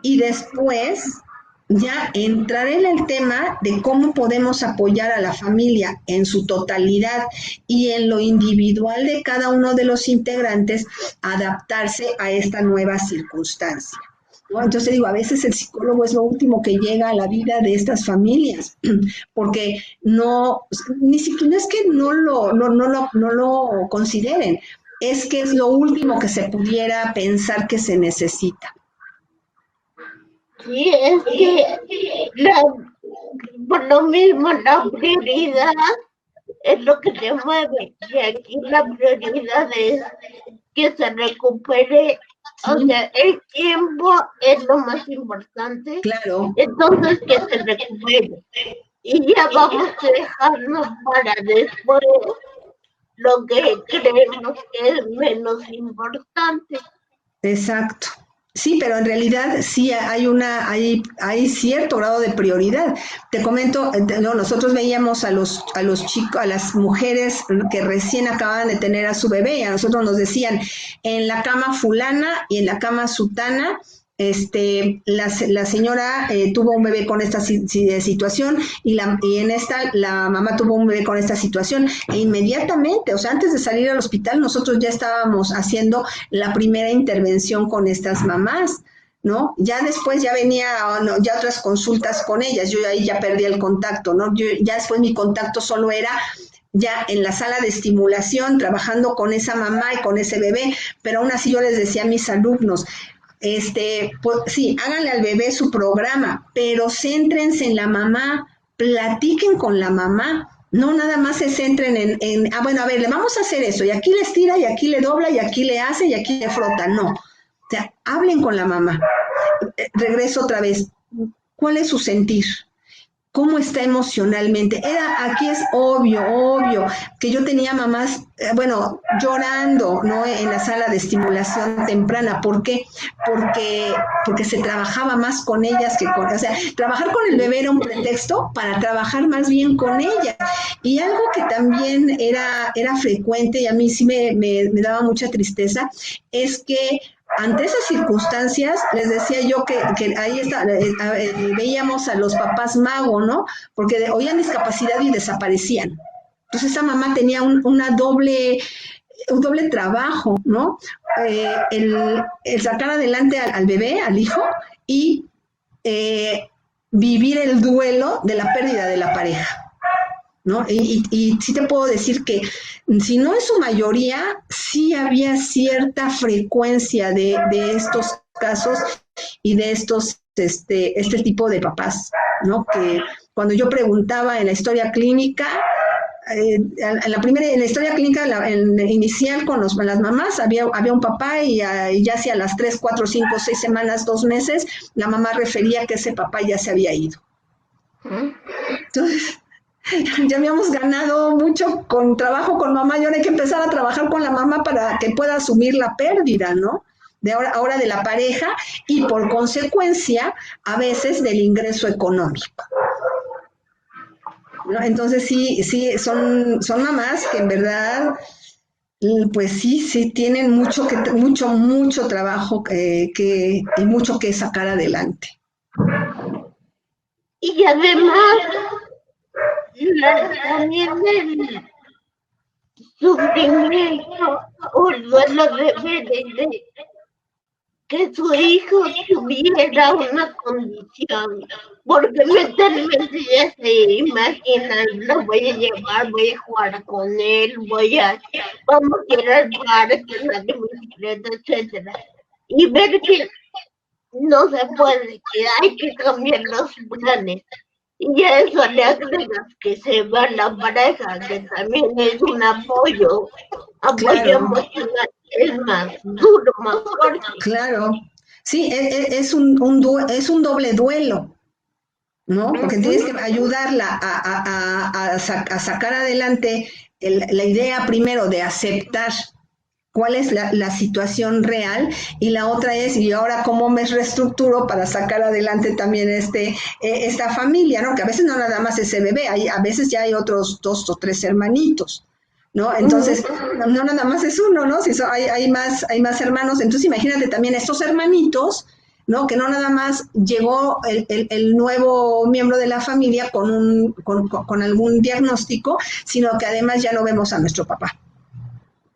y después ya entrar en el tema de cómo podemos apoyar a la familia en su totalidad y en lo individual de cada uno de los integrantes, adaptarse a esta nueva circunstancia, ¿no? Entonces digo, a veces el psicólogo es lo último que llega a la vida de estas familias, porque ni siquiera es que no lo consideren, es que es lo último que se pudiera pensar que se necesita. Sí, es que por lo mismo la prioridad es lo que te mueve. Y aquí la prioridad es que se recupere. O sea, el tiempo es lo más importante. Claro. Entonces, que se recupere. Y ya vamos a dejarnos para después lo que creemos que es menos importante. Exacto. Sí, pero en realidad sí hay cierto grado de prioridad. Te comento, nosotros veíamos a los chicos, a las mujeres que recién acababan de tener a su bebé, y a nosotros nos decían en la cama fulana y en la cama sutana, la señora tuvo un bebé con esta situación y en esta la mamá tuvo un bebé con esta situación e inmediatamente, o sea, antes de salir al hospital nosotros ya estábamos haciendo la primera intervención con estas mamás, ¿no? Ya después ya venía ya otras consultas con ellas, yo ahí ya perdí el contacto, ¿no? Ya después mi contacto solo era ya en la sala de estimulación, trabajando con esa mamá y con ese bebé, pero aún así yo les decía a mis alumnos, pues, sí, háganle al bebé su programa, pero céntrense en la mamá, platiquen con la mamá, no nada más se centren bueno, a ver, le vamos a hacer eso, y aquí le estira, y aquí le dobla, y aquí le hace, y aquí le frota, no. O sea, hablen con la mamá. Regreso otra vez. ¿Cuál es su sentir? ¿Cómo está emocionalmente? Aquí es obvio, que yo tenía mamás, llorando, ¿no? En la sala de estimulación temprana. ¿Por qué? Porque se trabajaba más con ellas que o sea, trabajar con el bebé era un pretexto para trabajar más bien con ellas. Y algo que también era frecuente, y a mí sí me daba mucha tristeza, es que ante esas circunstancias, les decía yo que ahí está, veíamos a los papás mago, ¿no? Porque oían discapacidad y desaparecían. Entonces esa mamá tenía un doble trabajo, ¿no? El sacar adelante al bebé, al hijo, y vivir el duelo de la pérdida de la pareja, ¿no? Y sí te puedo decir que, si no en su mayoría, sí había cierta frecuencia de estos casos y de estos, este tipo de papás, ¿no? Que cuando yo preguntaba en la historia clínica, en la historia clínica inicial con las mamás, había un papá y ya hacia las 3, 4, 5, 6 semanas, 2 meses, la mamá refería que ese papá ya se había ido. Entonces, ya habíamos ganado mucho con trabajo con mamá, y ahora hay que empezar a trabajar con la mamá para que pueda asumir la pérdida, ¿no? De ahora de la pareja, y por consecuencia, a veces del ingreso económico, ¿no? Entonces sí, son mamás que en verdad, pues sí tienen mucho trabajo y mucho que sacar adelante. Y además, también el sufrimiento o el duelo de que su hijo tuviera una condición, porque mentalmente ya se imagina, lo voy a llevar, voy a jugar con él, vamos a ir al parque, la bicicleta, etcétera, y ver que no se puede, que hay que cambiar los planes. Y a eso le agregas que se va la pareja, que también es un apoyo Claro. emocional, es más duro, más fuerte. Claro, sí, es un doble duelo, ¿no? Porque tienes que ayudarla a sacar adelante la idea primero de aceptar cuál es la situación real, y la otra es, y ahora cómo me reestructuro para sacar adelante también esta familia, ¿no? Que a veces no nada más ese bebé, a veces ya hay otros 2 o 3 hermanitos, ¿no? Entonces, no nada más es uno, ¿no? Si hay más hermanos, entonces imagínate también estos hermanitos, ¿no? Que no nada más llegó el nuevo miembro de la familia con algún diagnóstico, sino que además ya no vemos a nuestro papá,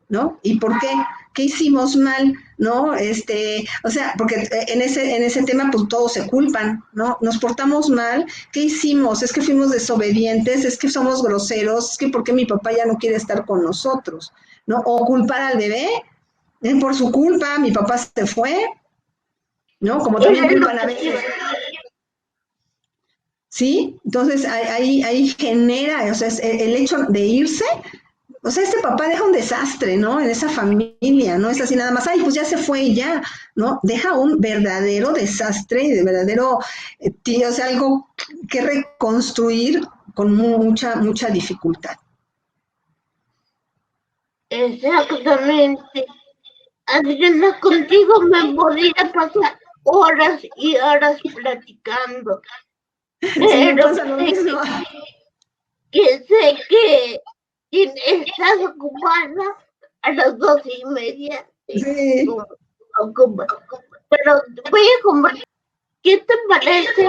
¿no? ¿Y por qué? ¿Qué hicimos mal? ¿No? O sea, porque en ese tema pues todos se culpan, ¿no? Nos portamos mal, ¿qué hicimos? Es que fuimos desobedientes, es que somos groseros, es que ¿por qué mi papá ya no quiere estar con nosotros? ¿No? O culpar al bebé, por su culpa, mi papá se fue, ¿no? Como también culpan a veces. ¿Sí? Entonces ahí genera, o sea, el hecho de irse. O sea, este papá deja un desastre, ¿no? En esa familia, no es así nada más, ay, pues ya se fue y ya, ¿no? Deja un verdadero desastre, de verdadero, o sea, algo que reconstruir con mucha dificultad. Exactamente. Adriana, contigo me podría pasar horas y horas platicando. Pero sé que estás ocupada a las 12:30. Sí. Pero voy a conversar. ¿Qué te parece?